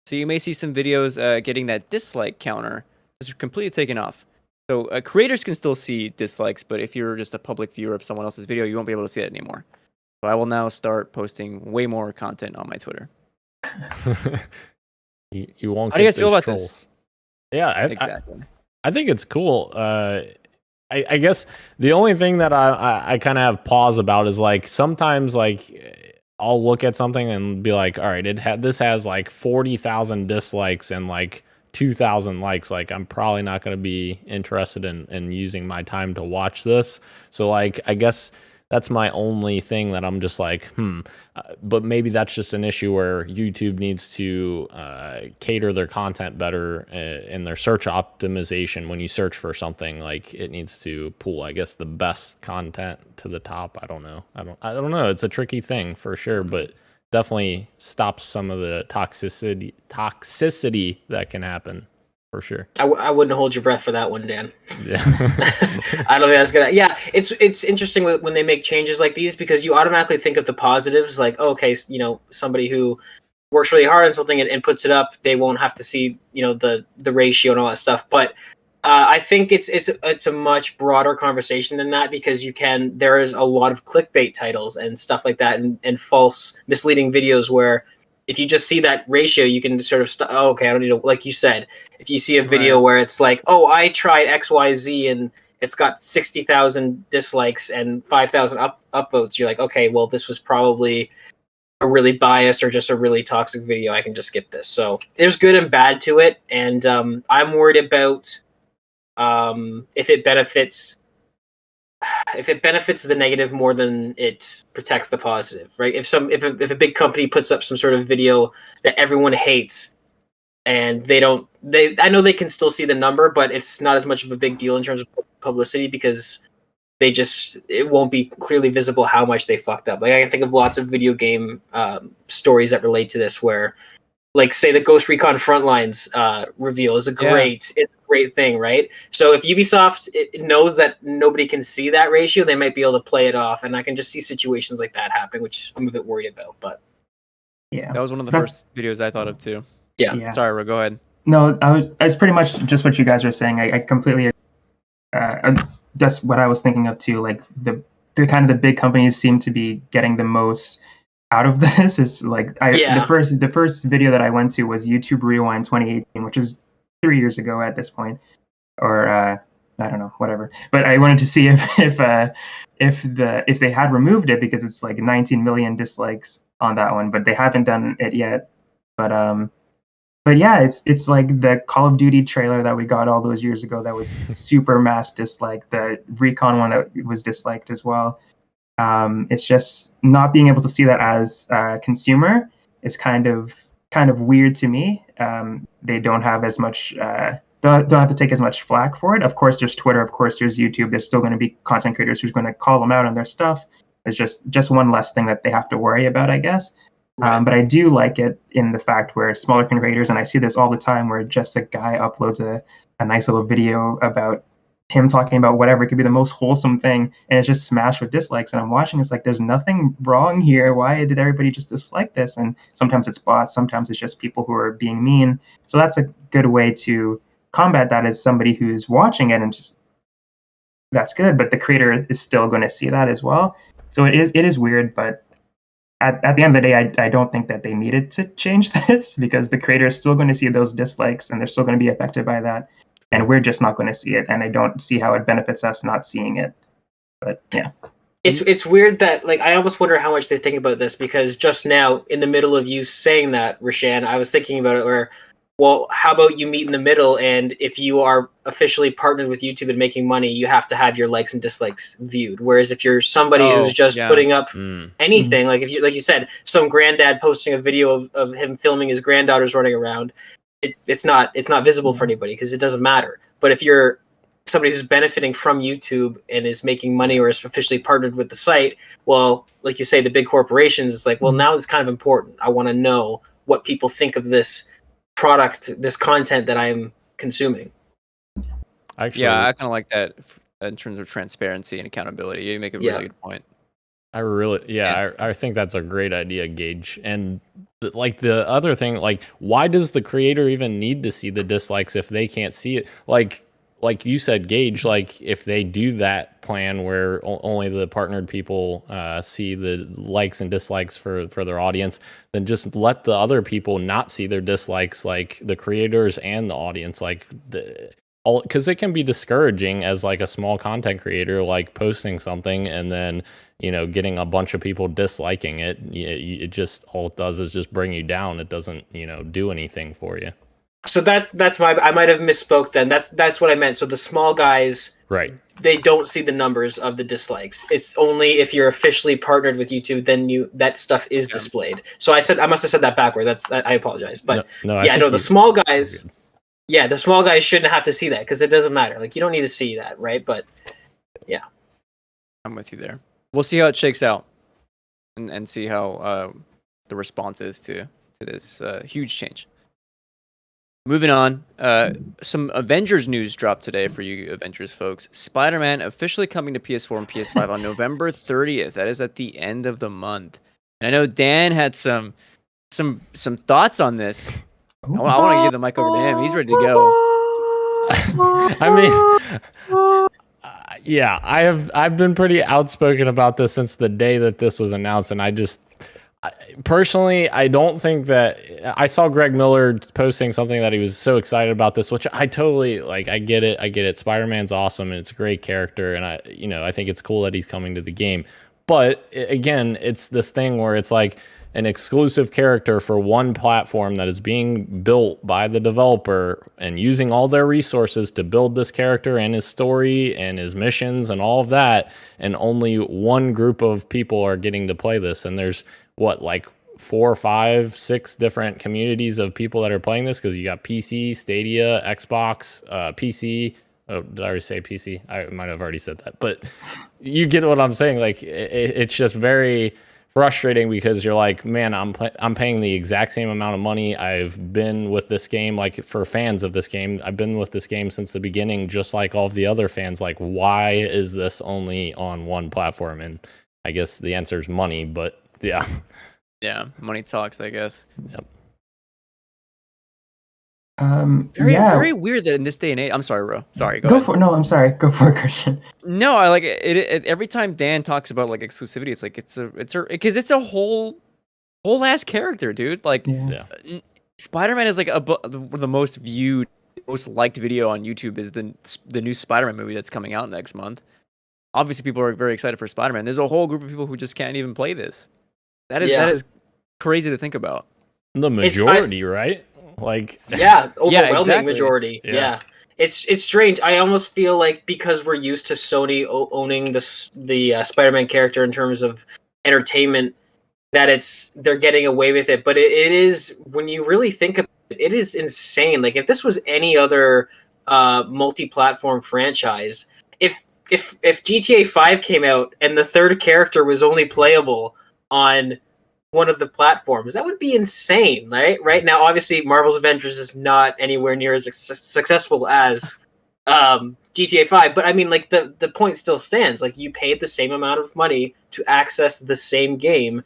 So you may see some videos getting that dislike counter. It's completely taken off. So creators can still see dislikes, but if you're just a public viewer of someone else's video, you won't be able to see it anymore. So I will now start posting way more content on my Twitter. you won't. How do you guys feel about this? Yeah, exactly. I think it's cool. I guess the only thing that I kind of have pause about is like sometimes like I'll look at something and be like, all right, this has like 40,000 dislikes and like 2,000 likes. Like I'm probably not going to be interested in using my time to watch this. So like I guess that's my only thing that I'm just like, but maybe that's just an issue where YouTube needs to cater their content better in their search optimization. When you search for something, like it needs to pull, I guess, the best content to the top. I don't know. I don't know. It's a tricky thing for sure, but definitely stops some of the toxicity that can happen. For sure. I wouldn't hold your breath for that one, Dan. Yeah. I don't think that's gonna. Yeah, it's interesting when they make changes like these because you automatically think of the positives, like somebody who works really hard on something and puts it up, they won't have to see the ratio and all that stuff. But I think it's a much broader conversation than that because there is a lot of clickbait titles and stuff like that and false misleading videos where. If you just see that ratio, you can sort of okay, I don't need to, like you said, if you see a video where it's like, oh, I tried XYZ and it's got 60,000 dislikes and 5,000 upvotes, you're like, okay, well, this was probably a really biased or just a really toxic video. I can just skip this. So there's good and bad to it. And I'm worried about if it benefits the negative more than it protects the positive, right? If a big company puts up some sort of video that everyone hates and I know they can still see the number, but it's not as much of a big deal in terms of publicity because it won't be clearly visible how much they fucked up. Like I can think of lots of video game stories that relate to this where like say the Ghost Recon Frontlines reveal is a great thing, right? So if Ubisoft it knows that nobody can see that ratio, they might be able to play it off, and I can just see situations like that happening, which I'm a bit worried about. But Yeah, That was one of the first videos I thought of too. yeah. Sorry, Ro, go ahead. No, it's pretty much just what you guys were saying. I completely that's what I was thinking of too. Like the kind of the big companies seem to be getting the most out of this. Is like the first video that I went to was YouTube Rewind 2018, which is 3 years ago at this point, or I don't know, whatever. But I wanted to see if they had removed it, because it's like 19 million dislikes on that one, but they haven't done it yet. But yeah, it's like the Call of Duty trailer that we got all those years ago that was super mass disliked. The Recon one that was disliked as well. It's just not being able to see that as a consumer is kind of weird to me. They don't have as much don't have to take as much flack for it. Of course, there's Twitter. Of course, there's YouTube. There's still going to be content creators who's going to call them out on their stuff. It's just one less thing that they have to worry about, I guess. Right. But I do like it in the fact where smaller creators, and I see this all the time, where just a guy uploads a nice little video about him talking about whatever. It could be the most wholesome thing, and it's just smashed with dislikes. And I'm watching, it's like, there's nothing wrong here. Why did everybody just dislike this? And sometimes it's bots, sometimes it's just people who are being mean. So that's a good way to combat that, as somebody who's watching it, and just that's good. But the creator is still going to see that as well. So it is weird, but at the end of the day, I don't think that they needed to change this, because the creator is still going to see those dislikes, and they're still going to be affected by that. And we're just not going to see it. And I don't see how it benefits us not seeing it. But yeah. It's weird that, like, I almost wonder how much they think about this, because just now, in the middle of you saying that, Rashan, I was thinking about it where, well, how about you meet in the middle, and if you are officially partnered with YouTube and making money, you have to have your likes and dislikes viewed. Whereas if you're somebody who's just putting up anything, like if you, like you said, some granddad posting a video of him filming his granddaughters running around, it's not visible for anybody, because it doesn't matter. But if you're somebody who's benefiting from YouTube and is making money, or is officially partnered with the site, well, like you say, the big corporations, it's like, well, now it's kind of important. I want to know what people think of this product, this content that I'm consuming. Actually, I kind of like that in terms of transparency and accountability. You make a really good point. I think that's a great idea, Gage. And like the other thing, like, why does the creator even need to see the dislikes if they can't see it? Like you said, Gage, like if they do that plan where only the partnered people see the likes and dislikes for their audience, then just let the other people not see their dislikes, like the creators and the audience, like because it can be discouraging as like a small content creator, like posting something and then, you know, getting a bunch of people disliking it. It just, all it does is just bring you down. It doesn't, you know, do anything for you. So that's my, I might have misspoke then. That's what I meant. So the small guys, right, they don't see the numbers of the dislikes. It's only if you're officially partnered with YouTube, then that stuff is displayed. So I must have said that backward. I apologize. But the small guys, the small guys shouldn't have to see that, because it doesn't matter. Like, you don't need to see that, right? But yeah, I'm with you there. We'll see how it shakes out, and see how the response is to this huge change. Moving on, some Avengers news dropped today for you Avengers folks. Spiderman officially coming to PS4 and PS5 on November 30th. That is at the end of the month. And I know Dan had some thoughts on this. I want to give the mic over to him. He's ready to go. I mean, I've been pretty outspoken about this since the day that this was announced, and personally, I don't think that I saw Greg Miller posting something that he was so excited about this, which I totally like. I get it. Spider-Man's awesome and it's a great character, and I think it's cool that he's coming to the game. But again, it's this thing where it's like an exclusive character for one platform that is being built by the developer and using all their resources to build this character and his story and his missions and all of that, and only one group of people are getting to play this, and there's like 4, 5, 6 different communities of people that are playing this, because you got PC, Stadia, Xbox, PC. Oh, did I already say PC? I might have already said that, but you get what I'm saying. Like, it's just very frustrating because you're like, man, I'm paying the exact same amount of money. I've been with this game, like for fans of this game, I've been with this game since the beginning, just like all of the other fans. Like, why is this only on one platform? And I guess the answer is money, but yeah. Yeah, money talks, I guess. Yep. Very weird that in this day and age. I'm sorry, Ro. Sorry, go ahead. No, I'm sorry. Go for it, Christian. No, I like it. Every time Dan talks about like exclusivity, it's like because it's a whole ass character, dude. Like, Spider-Man is like the most viewed, most liked video on YouTube is the new Spider-Man movie that's coming out next month. Obviously, people are very excited for Spider-Man. There's a whole group of people who just can't even play this. That is crazy to think about. The majority, right? Like, overwhelming majority. Yeah. It's strange. I almost feel like because we're used to Sony owning the Spider-Man character in terms of entertainment, that they're getting away with it. But it is, when you really think of it, it is insane. Like, if this was any other multi-platform franchise, if GTA 5 came out and the third character was only playable on one of the platforms, that would be insane, right? Right now, obviously, Marvel's Avengers is not anywhere near as successful as GTA 5, but I mean, like, the point still stands. Like, you paid the same amount of money to access the same game.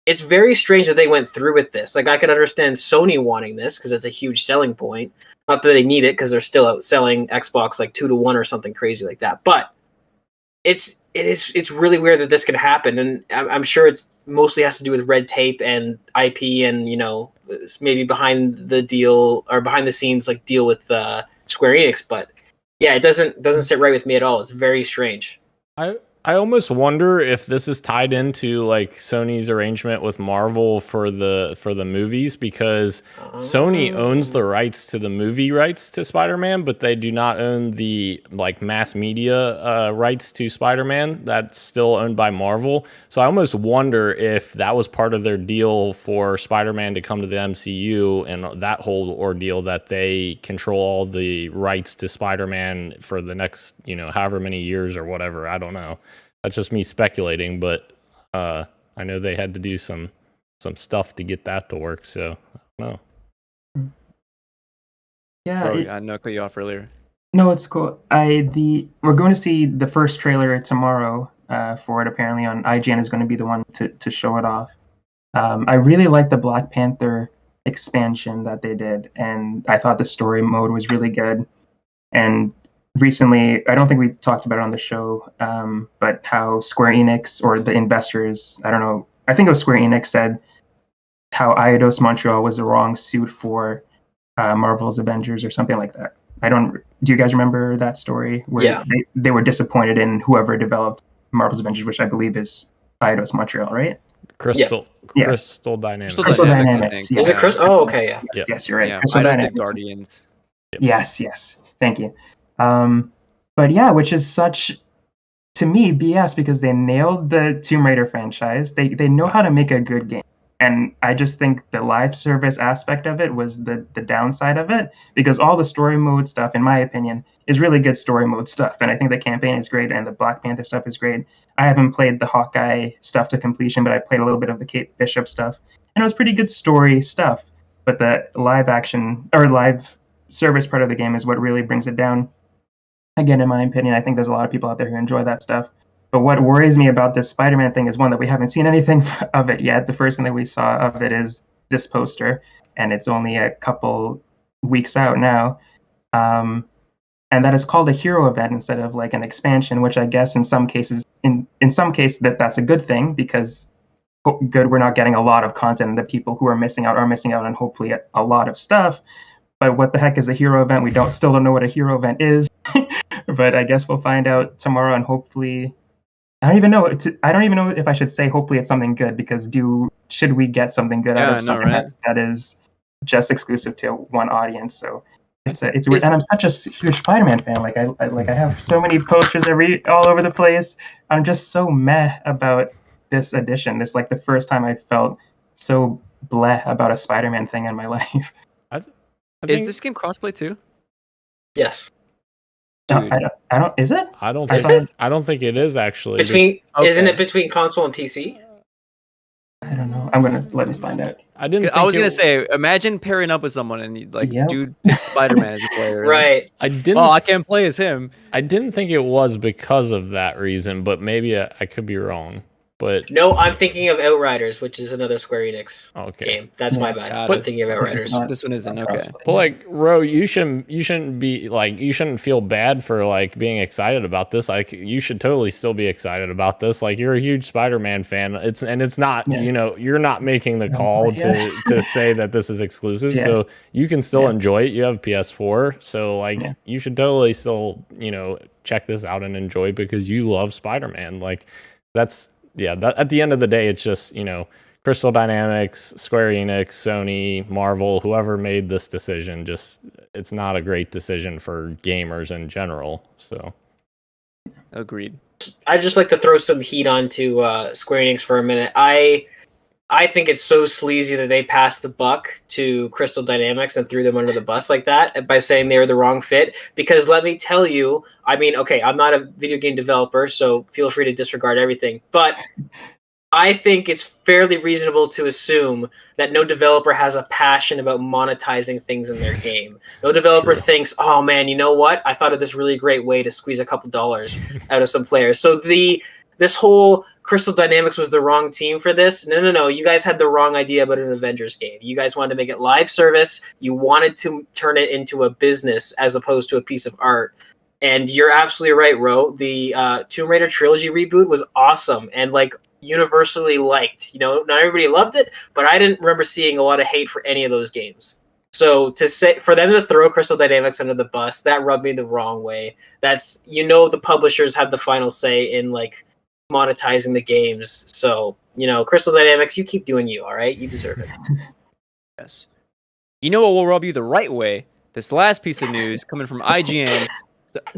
It's very strange that they went through with this. Like, I could understand Sony wanting this because it's a huge selling point. Not that they need it because they're still outselling Xbox like 2-1 or something crazy like that. But it's really weird that this could happen, and I'm sure it's mostly has to do with red tape and IP, and maybe behind the scenes like deal with Square Enix. But yeah, it doesn't sit right with me at all. It's very strange. I almost wonder if this is tied into like Sony's arrangement with Marvel for the movies, because Sony owns the rights to the movie rights to Spider-Man, but they do not own the like mass media rights to Spider-Man. That's still owned by Marvel. So I almost wonder if that was part of their deal for Spider-Man to come to the MCU, and that whole ordeal, that they control all the rights to Spider-Man for the next, however many years or whatever. I don't know. That's just me speculating, but I know they had to do some stuff to get that to work, so I don't know. Yeah, bro, I know, cut you off earlier. No, it's cool. We're going to see the first trailer tomorrow for it. Apparently, on IGN is going to be the one to show it off. I really like the Black Panther expansion that they did, and I thought the story mode was really good. And recently, I don't think we talked about it on the show, but how Square Enix, or the investors, I don't know, I think it was Square Enix, said how Eidos Montreal was the wrong suit for Marvel's Avengers or something like that. Do you guys remember that story? Where they were disappointed in whoever developed Marvel's Avengers, which I believe is Eidos Montreal, right? Crystal Dynamics. Crystal Dynamics. Is it Crystal? Oh, okay, yeah. Yes, you're right. Yeah, Crystal Dynamics. Guardians. Yep. Yes. Thank you. But yeah, which is such, to me, BS, because they nailed the Tomb Raider franchise. They know how to make a good game. And I just think the live service aspect of it was the downside of it, because all the story mode stuff, in my opinion, is really good story mode stuff. And I think the campaign is great, and the Black Panther stuff is great. I haven't played the Hawkeye stuff to completion, but I played a little bit of the Kate Bishop stuff, and it was pretty good story stuff. But the live action or live service part of the game is what really brings it down. Again, in my opinion, I think there's a lot of people out there who enjoy that stuff. But what worries me about this Spider-Man thing is, one, that we haven't seen anything of it yet. The first thing that we saw of it is this poster, and it's only a couple weeks out now. And that is called a hero event instead of like an expansion, which I guess in some cases, that's a good thing, because we're not getting a lot of content, and the people who are missing out on hopefully a lot of stuff. But what the heck is a hero event? We still don't know what a hero event is. But I guess we'll find out tomorrow, and hopefully, I don't even know if I should say hopefully it's something good, because should we get something good out of something that is just exclusive to one audience? So it's weird. And I'm such a huge Spider-Man fan. Like I have so many posters all over the place. I'm just so meh about this edition. This is like the first time I felt so bleh about a Spider-Man thing in my life. Is this game crossplay too? Yes. No, I don't. Is it? I don't think it is actually. Isn't it between console and PC? know. I'm gonna let us find out. I didn't. I was gonna say, imagine pairing up with someone and you like, Yep. dude, picks Spider-Man as a player. Right. I didn't. Oh, I can't play as him. I didn't think it was because of that reason, but maybe I could be wrong. But No, I'm thinking of Outriders, which is another Square Enix okay. game. That's my bad. Got I'm it. thinking of Outriders. This one isn't okay. But like, Ro, you shouldn't be like, you shouldn't feel bad for like being excited about this. Like, you should totally still be excited about this. Like, you're a huge Spider-Man fan. It's not, Yeah. you know, you're not making the call to say that this is exclusive. Yeah. So you can still enjoy it. You have PS4, so like you should totally still, you know, check this out and enjoy it because you love Spider-Man. Like, that's. Yeah, at the end of the day, it's just, you know, Crystal Dynamics, Square Enix, Sony, Marvel, whoever made this decision, just it's not a great decision for gamers in general. So, Agreed. I'd just like to throw some heat onto Square Enix for a minute. I think it's so sleazy that they passed the buck to Crystal Dynamics and threw them under the bus like that by saying they were the wrong fit. Because let me tell you, I mean, okay, I'm not a video game developer, so feel free to disregard everything. But I think it's fairly reasonable to assume that no developer has a passion about monetizing things in their game. No developer thinks, oh man, you know what? I thought of this really great way to squeeze a couple dollars out of some players. So this whole Crystal Dynamics was the wrong team for this. No. You guys had the wrong idea about an Avengers game. You guys wanted to make it live service. You wanted to turn it into a business as opposed to a piece of art. And you're absolutely right, Ro. The Tomb Raider trilogy reboot was awesome and like universally liked. You know, not everybody loved it, but I didn't remember seeing a lot of hate for any of those games. So for them to throw Crystal Dynamics under the bus, that rubbed me the wrong way. That's, you know, the publishers have the final say in like monetizing the games. So, you know, Crystal Dynamics, you keep doing you, all right? You deserve it. Yes. You know what will rub you the right way? This last piece of news coming from IGN.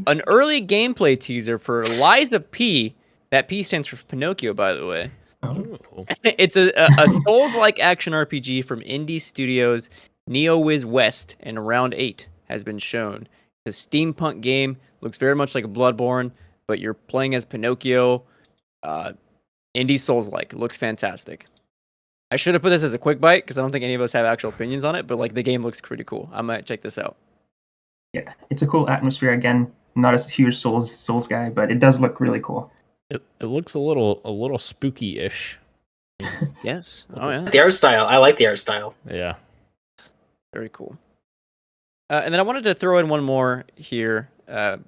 An early gameplay teaser for Liza P. That P stands for Pinocchio, by the way. oh, It's a Souls-like action RPG from indie studios NeoWiz West, and Round 8 has been shown. It's a steampunk game. Looks very much like a Bloodborne, but you're playing as Pinocchio. Indie Souls-like. It looks fantastic. I should have put this as a quick bite because I don't think any of us have actual opinions on it, but like the game looks pretty cool. I might check this out. Yeah, it's a cool atmosphere. Again, not a huge Souls guy, but it does look really cool. it looks a little spooky-ish. Yes. Oh yeah. The art style. I like the art style. Yeah. Very cool. And then I wanted to throw in one more here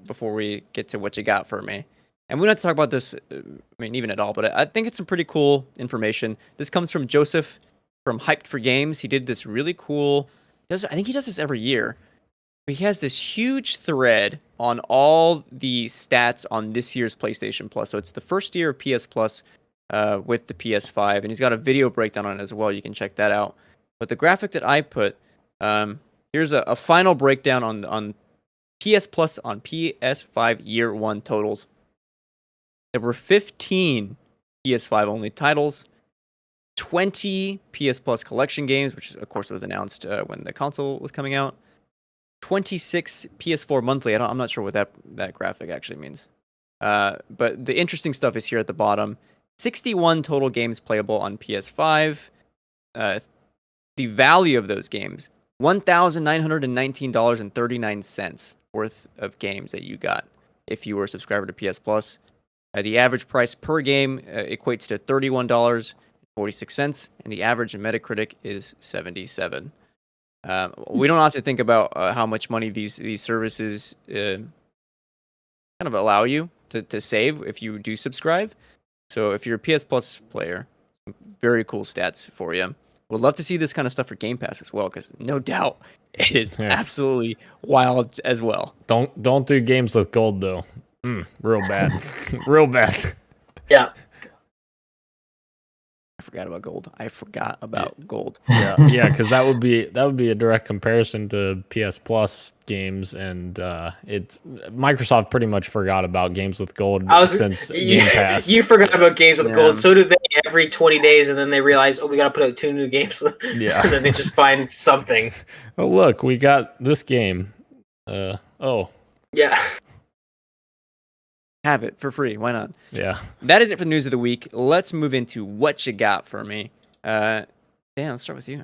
before we get to what you got for me. And we don't have to talk about this, I mean, even at all, but I think it's some pretty cool information. This comes from Joseph from Hyped for Games. He did this really cool, I think he does this every year. But he has this huge thread on all the stats on this year's PlayStation Plus. So it's the first year of PS Plus with the PS5, and he's got a video breakdown on it as well. You can check that out. But the graphic that I put, here's a final breakdown on PS Plus on PS5 year one totals. There were 15 PS5 only titles, 20 PS Plus collection games, which of course was announced when the console was coming out, 26 PS4 monthly. I'm not sure what that graphic actually means. But the interesting stuff is here at the bottom. 61 total games playable on PS5. The value of those games, $1,919.39 worth of games that you got if you were a subscriber to PS Plus. The average price per game equates to $31.46, and the average in Metacritic is 77. We don't have to think about how much money these services kind of allow you to save if you do subscribe. So if you're a PS Plus player, very cool stats for you. Would love to see this kind of stuff for Game Pass as well, because no doubt it is absolutely wild as well. Don't do games with gold though. Real bad. Real bad. Yeah. I forgot about gold. Yeah, because that would be a direct comparison to PS Plus games, and it's Microsoft pretty much forgot about games with gold since Game Pass. You forgot about games with gold. So do they every 20 days, and then they realize, oh, we got to put out 2 new games. Yeah. And then they just find something. Oh, look, we got this game. Yeah. Have it for free. Why not? Yeah. That is it for the news of the week. Let's move into what you got for me. Dan, let's start with you.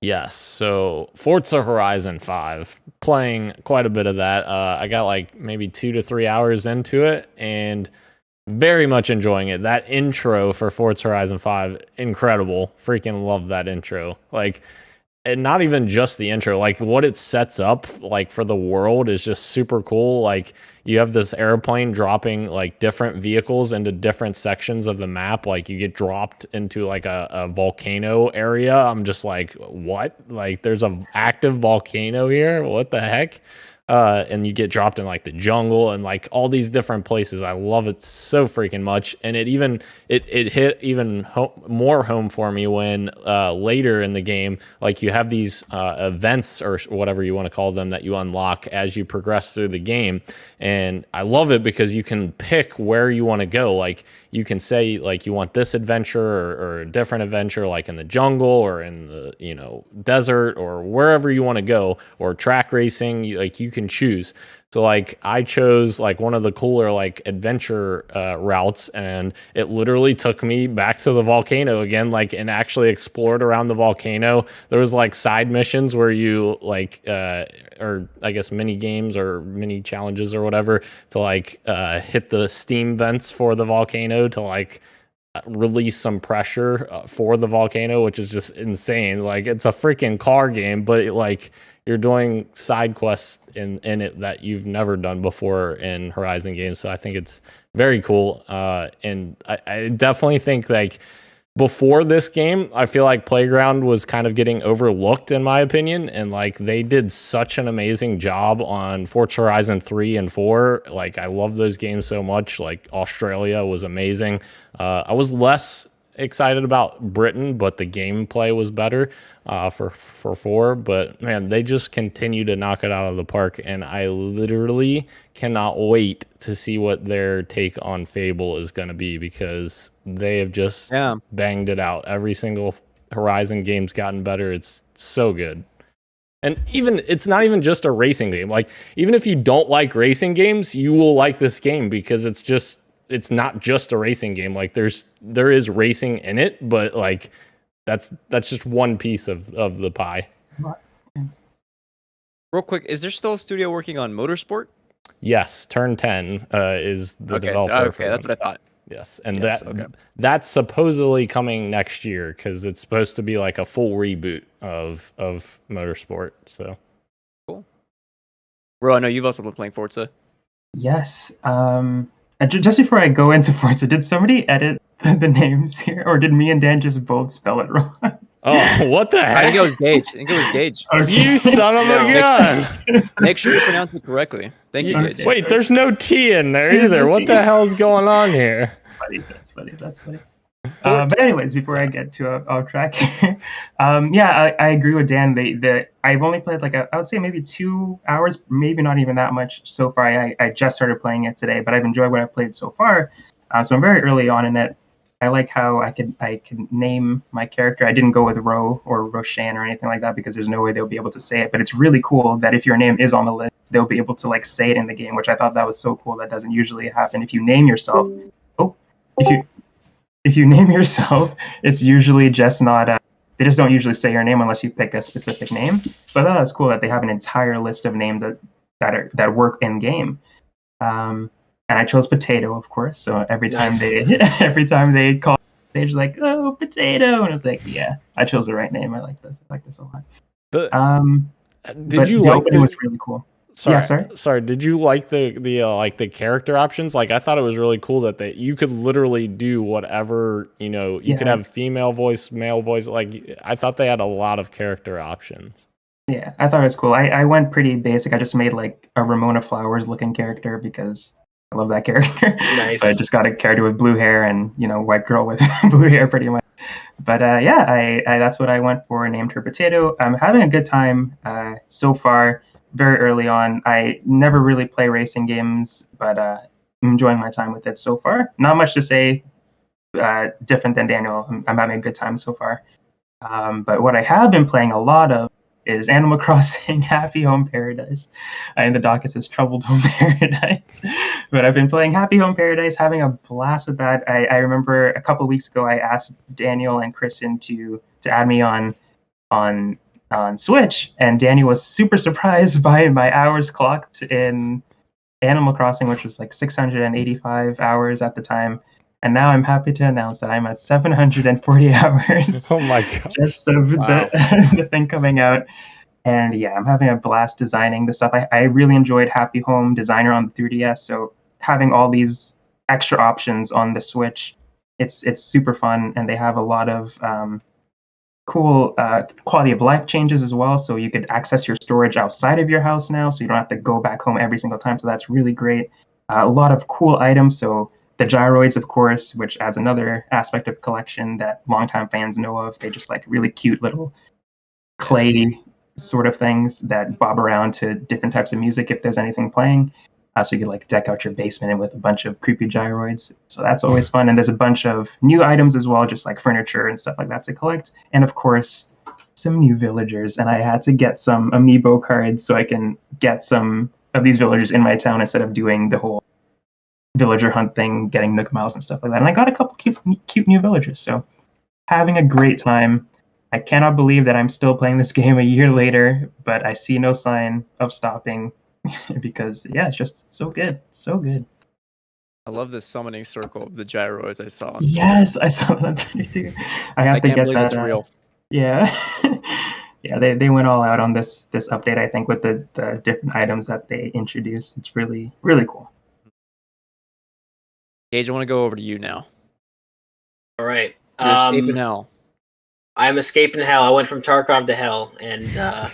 Yes, so Forza Horizon 5, playing quite a bit of that. I got like maybe 2 to 3 hours into it, and very much enjoying it. That intro for Forza Horizon 5, incredible. Freaking love that intro. Like, and not even just the intro, like what it sets up like for the world is just super cool. Like you have this airplane dropping like different vehicles into different sections of the map. Like you get dropped into like a volcano area. I'm just like, what? Like there's a active volcano here? What the heck? And you get dropped in like the jungle and like all these different places. I love it so freaking much. And it hit even more home for me when later in the game, like you have these events or whatever you want to call them that you unlock as you progress through the game. And I love it because you can pick where you want to go. Like you can say like you want this adventure or a different adventure, like in the jungle or in the desert or wherever you want to go, or track racing. Like you can choose. So like I chose like one of the cooler like adventure routes, and it literally took me back to the volcano again, like, and actually explored around the volcano. There was like side missions where you like or I guess mini games or mini challenges or whatever to like hit the steam vents for the volcano to like release some pressure for the volcano, which is just insane. Like it's a freaking car game, but like you're doing side quests in it that you've never done before in Horizon games. So I think it's very cool. And I definitely think like before this game, I feel like Playground was kind of getting overlooked in my opinion. And like they did such an amazing job on Forza Horizon 3 and 4. Like I love those games so much. Like Australia was amazing. I was less excited about Britain, but the gameplay was better for 4. But man, they just continue to knock it out of the park, and I literally cannot wait to see what their take on Fable is going to be, because they have just banged it out. Every single Horizon game's gotten better. It's so good. And even it's not even just a racing game. Like even if you don't like racing games, you will like this game because it's not just a racing game. Like there is racing in it, but like that's just one piece of the pie. Real quick, is there still a studio working on Motorsport? Yes, Turn 10 is the developer. Okay, that's what I thought. Yes, and that's supposedly coming next year because it's supposed to be like a full reboot of Motorsport. So cool. Bro, I know you've also been playing Forza. Yes. Just before I go into Forza, did somebody edit the names here, or did me and Dan just both spell it wrong? Oh, what the heck? I think it was Gage. Okay. You son of a gun! Make sure you pronounce it correctly. Thank you, Gage. Wait, there's no T in there either. What the hell's going on here? That's funny. But anyways, before I get too off track here, I agree with Dan. I've only played like I would say maybe 2 hours, maybe not even that much so far. I just started playing it today, but I've enjoyed what I've played so far. So I'm very early on in it. I like how I can name my character. I didn't go with Ro or Roshan or anything like that because there's no way they'll be able to say it. But it's really cool that if your name is on the list, they'll be able to like say it in the game, which I thought that was so cool. That doesn't usually happen. If you name yourself, if you name yourself, it's usually just not. They just don't usually say your name unless you pick a specific name. So I thought it was cool that they have an entire list of names that work in game. And I chose Potato, of course. So every time they call stage, like, oh, Potato, and I was like, yeah, I chose the right name. I like this a lot. Did you like it was really cool. Sorry. Did you like the character options? Like, I thought it was really cool that you could literally do whatever, you could have female voice, male voice. Like, I thought they had a lot of character options. Yeah, I thought it was cool. I went pretty basic. I just made like a Ramona Flowers looking character because I love that character. Nice. So I just got a character with blue hair and, white girl with blue hair pretty much. But I that's what I went for. Named her Potato. I'm having a good time so far. Very early on. I never really play racing games, but I'm enjoying my time with it so far. Not much to say different than Daniel. I'm having a good time so far. But what I have been playing a lot of is Animal Crossing Happy Home Paradise. In the dock it says Troubled Home Paradise. But I've been playing Happy Home Paradise, having a blast with that. I remember a couple weeks ago I asked Daniel and Christian to add me on Switch, and Daniel was super surprised by my hours clocked in Animal Crossing, which was like 685 hours at the time. And now I'm happy to announce that I'm at 740 hours. Oh my god! Just of the thing coming out. And yeah, I'm having a blast designing the stuff. I really enjoyed Happy Home Designer on the 3DS. So having all these extra options on the Switch, it's super fun. And they have a lot of cool quality of life changes as well. So you could access your storage outside of your house now. So you don't have to go back home every single time. So that's really great. A lot of cool items. So the gyroids, of course, which adds another aspect of collection that longtime fans know of. They just like really cute little clay sort of things that bob around to different types of music if there's anything playing. So you could like deck out your basement with a bunch of creepy gyroids. So that's always fun. And there's a bunch of new items as well, just like furniture and stuff like that to collect. And of course, some new villagers. And I had to get some amiibo cards so I can get some of these villagers in my town instead of doing the whole villager hunt thing, getting Nook Miles and stuff like that. And I got a couple cute new villagers. So having a great time. I cannot believe that I'm still playing this game a year later, but I see no sign of stopping because yeah, it's just so good. So good. I love the summoning circle of the gyroids I saw. Yes, I saw that too. I have to can't get believe that. it's real. Yeah. Yeah, they went all out on this update, I think, with the different items that they introduced. It's really, really cool. Gage, I want to go over to you now. All right. You're escaping hell. I'm escaping hell. I went from Tarkov to hell, and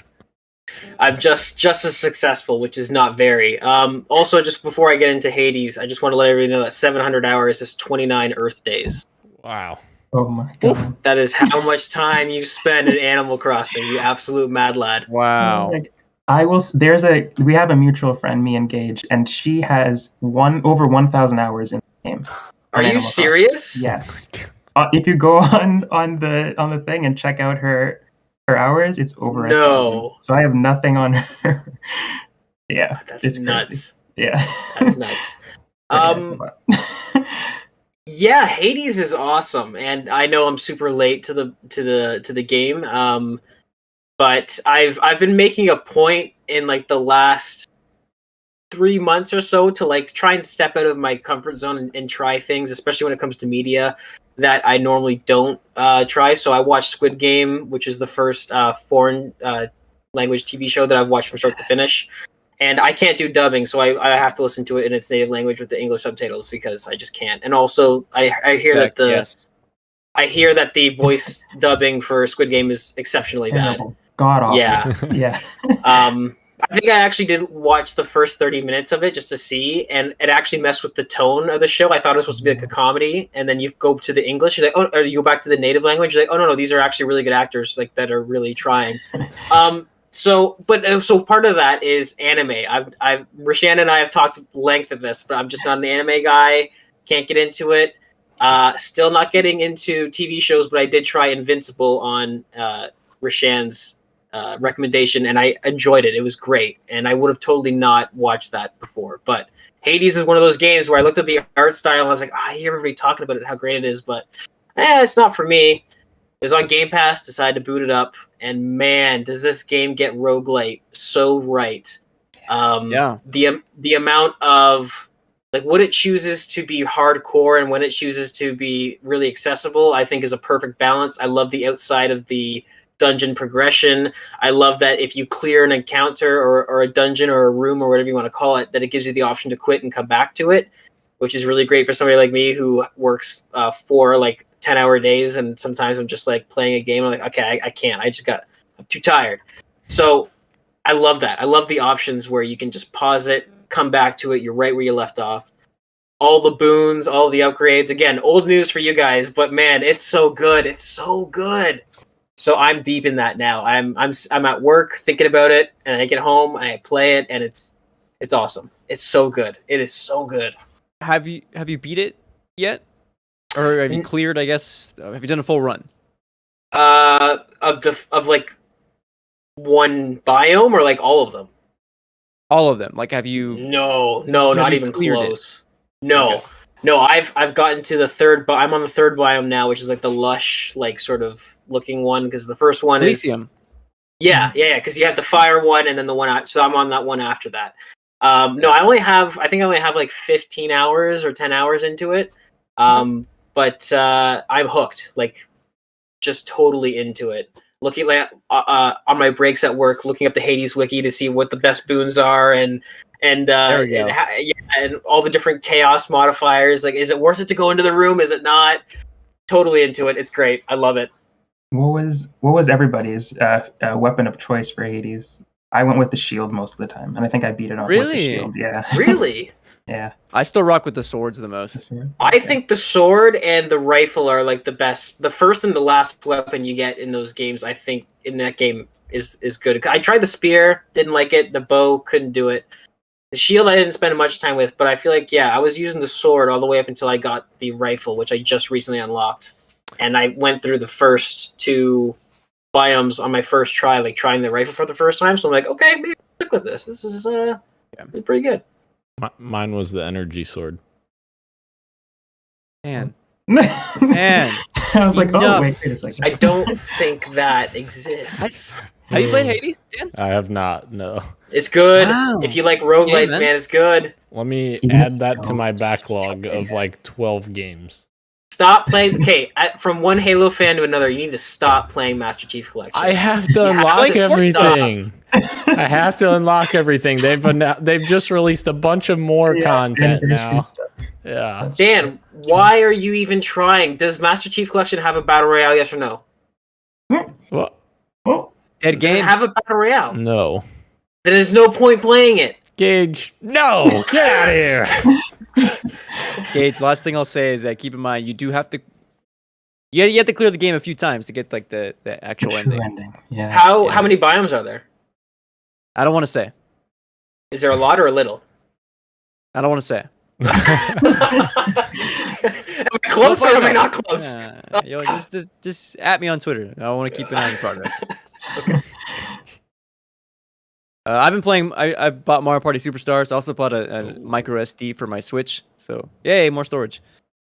I'm just as successful, which is not very. Also, just before I get into Hades, I just want to let everybody know that 700 hours is 29 Earth days. Wow. Oh my god. That is how much time you spend in Animal Crossing, you absolute mad lad. Wow. We have a mutual friend, me and Gage, and she has over 1,000 hours in the game. Are you serious? Yes. If you go on the thing and check out her hours, it's over 1,000. So I have nothing on her. Yeah, that's nuts. Crazy. Yeah, that's nuts. Yeah, Hades is awesome, and I know I'm super late to the game. But I've been making a point in like the last 3 months or so to like try and step out of my comfort zone and try things, especially when it comes to media that I normally don't try. So I watched Squid Game, which is the first foreign language TV show that I've watched from start to finish. And I can't do dubbing, so I have to listen to it in its native language with the English subtitles because I just can't. And also, I hear that the voice dubbing for Squid Game is exceptionally bad. God awful. Yeah, yeah. I think I actually did watch the first 30 minutes of it just to see, and it actually messed with the tone of the show. I thought it was supposed to be like a comedy, and then you go to the English, you're like, oh, or you go back to the native language, you're like, oh no, these are actually really good actors, like that are really trying. So part of that is anime. Rashan and I have talked at length of this, but I'm just not an anime guy. Can't get into it. Still not getting into TV shows, but I did try Invincible on Rashan's recommendation, and I enjoyed it. It was great, and I would have totally not watched that before. But Hades is one of those games where I looked at the art style and I was like, I hear everybody talking about it, how great it is, but it's not for me. It was on Game Pass, decided to boot it up, and man, does this game get roguelite so right. The amount of like what it chooses to be hardcore and when it chooses to be really accessible, I think is a perfect balance. I love the outside of the dungeon progression. I love that if you clear an encounter or a dungeon or a room or whatever you want to call it, that it gives you the option to quit and come back to it, which is really great for somebody like me who works 4 like 10-hour days, and sometimes I'm just like playing a game. I'm like, okay, I can't. I'm too tired. So I love that. I love the options where you can just pause it, come back to it. You're right where you left off. All the boons, all the upgrades. Again, old news for you guys, but man, it's so good. It's so good. So I'm deep in that now. I'm at work thinking about it, and I get home and I play it, and it's awesome. It's so good. It is so good. Have you beat it yet? Or have you cleared, I guess? Have you done a full run? one biome or like all of them? All of them. Like, have you? No, Have not you even cleared it? close. No, Okay. no. I've gotten to the third, but I'm on the third biome now, which is like the lush, like sort of looking one, because the first one is Elysium. yeah, because you have the fire one and then the one. So I'm on that one after that. No, Yeah. I think I only have like 15 hours or 10 hours into it. But I'm hooked, like just totally into it. Looking like on my breaks at work, looking up the Hades wiki to see what the best boons are and There we go. and all the different chaos modifiers. Like, is it worth it to go into the room? Is it not? Totally into it. It's great. I love it. What was everybody's weapon of choice for Hades? I went with the shield most of the time, and I think I beat it off with the Really? shield. Yeah. Really? Yeah. I still rock with the swords the most. I think the sword and the rifle are like the best. The first and the last weapon you get in those games, I think, in that game is good. I tried the spear, didn't like it. The bow, couldn't do it. The shield, I didn't spend much time with, but I feel like I was using the sword all the way up until I got the rifle, which I just recently unlocked, and I went through the first two biomes on my first try, like trying the rifle for the first time. So I'm like, okay, maybe I'll stick with this. This is pretty good. Mine was the energy sword. Man. Man. I was like, Enough. wait a second. I don't think that exists. Have you played Hades, Dan? I have not. No. It's good. Wow. If you like roguelites, man. man, it's good. Let me Yeah. add that to my backlog of like 12 games. Stop playing. Okay, from one Halo fan to another, you need to stop playing Master Chief Collection. I have to You have unlock to everything. I have to unlock everything. They've just released a bunch of more content now. Yeah. Dan, why are you even trying? Does Master Chief Collection have a battle royale? Yes or no? Well, Oh, Dead Does it game. have a battle royale? no. Then there's no point playing it. Gage, no, get out of here. Gage, last thing I'll say is that keep in mind you do have to. Yeah, you have to clear the game a few times to get like the actual true ending. ending. Yeah. How many biomes are there? I don't want to say. Is there a lot or a little? I don't want to say. Am I close or am I not close? Yo, just at me on Twitter. I want to keep an eye on your progress. I've been playing. I bought Mario Party Superstars. I also bought a micro SD for my Switch. So yay, more storage.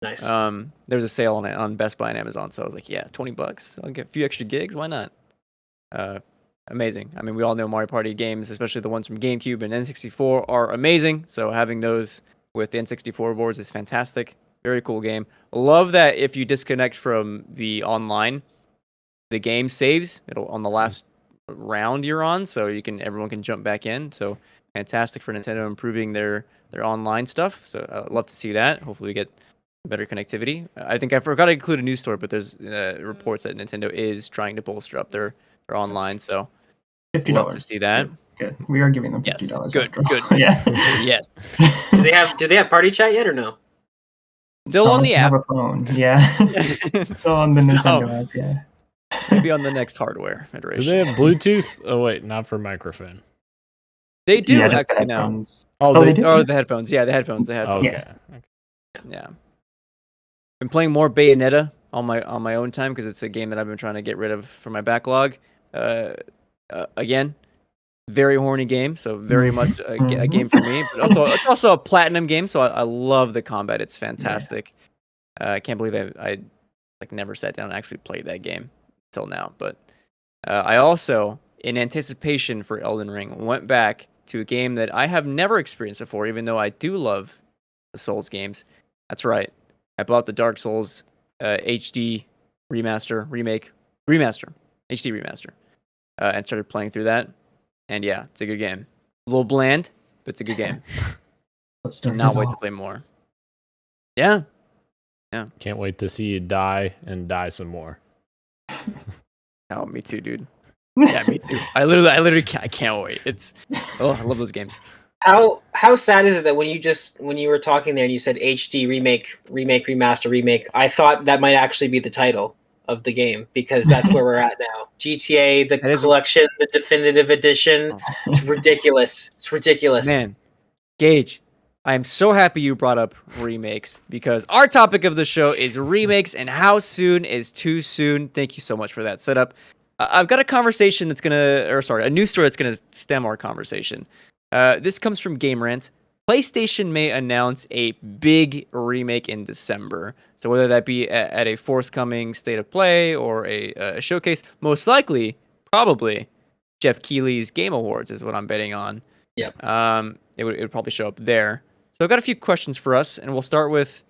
Nice. There was a sale on it on Best Buy and Amazon. So I was like, yeah, $20. I'll get a few extra gigs. Why not? Amazing. I mean, we all know Mario Party games, especially the ones from GameCube and N64, are amazing. So having those with the N64 boards is fantastic. Very cool game. Love that if you disconnect from the online, the game saves. It'll on the last round you're on, so everyone can jump back in. So fantastic for Nintendo improving their online stuff. So I'd love to see that. Hopefully we get better connectivity. I think I forgot to include a news story, but there's reports that Nintendo is trying to bolster up their online. So $50. love to see that. Good. We are giving them Yes, $50. good, after all. good. Yeah. Yes. Do they have party chat yet or no? Still on the Have app. a phone. Yeah. Still on the Nintendo app. Yeah. Maybe on the next hardware Do iteration. they have Bluetooth? Oh wait, not for microphone. They do Yeah, just the actually now. headphones. Oh, they do? Oh, the headphones. Yeah, the headphones. Okay. Yes. Yeah. Been playing more Bayonetta on my own time because it's a game that I've been trying to get rid of from my backlog. Again, very horny game, so very much a game for me. But it's also a platinum game, so I love the combat. It's fantastic. I can't believe I like never sat down and actually played that game till now. But I also, in anticipation for Elden Ring, went back to a game that I have never experienced before, even though I do love the Souls games. That's right. I bought the Dark Souls HD remaster, HD remaster, and started playing through that. And yeah, it's a good game. A little bland, but it's a good game. Let's start Cannot it wait off. to play more. Yeah. Can't wait to see you die and die some more. Oh, me too, dude. Yeah, me too. I literally I can't wait. I love those games. How sad is it that when you were talking there and you said HD remake, remaster, remake, I thought that might actually be the title of the game because that's where we're at now. GTA, the collection, the definitive edition. It's ridiculous. It's ridiculous. Man, Gage, I am so happy you brought up remakes because our topic of the show is remakes and how soon is too soon. Thank you so much for that setup. I've got a conversation that's a news story that's gonna stem our conversation. This comes from Game Rant. PlayStation may announce a big remake in December. So whether that be at a forthcoming State of Play or a showcase, most likely, probably, Jeff Keighley's Game Awards is what I'm betting on. Yep. It would probably show up there. So I've got a few questions for us, and we'll start with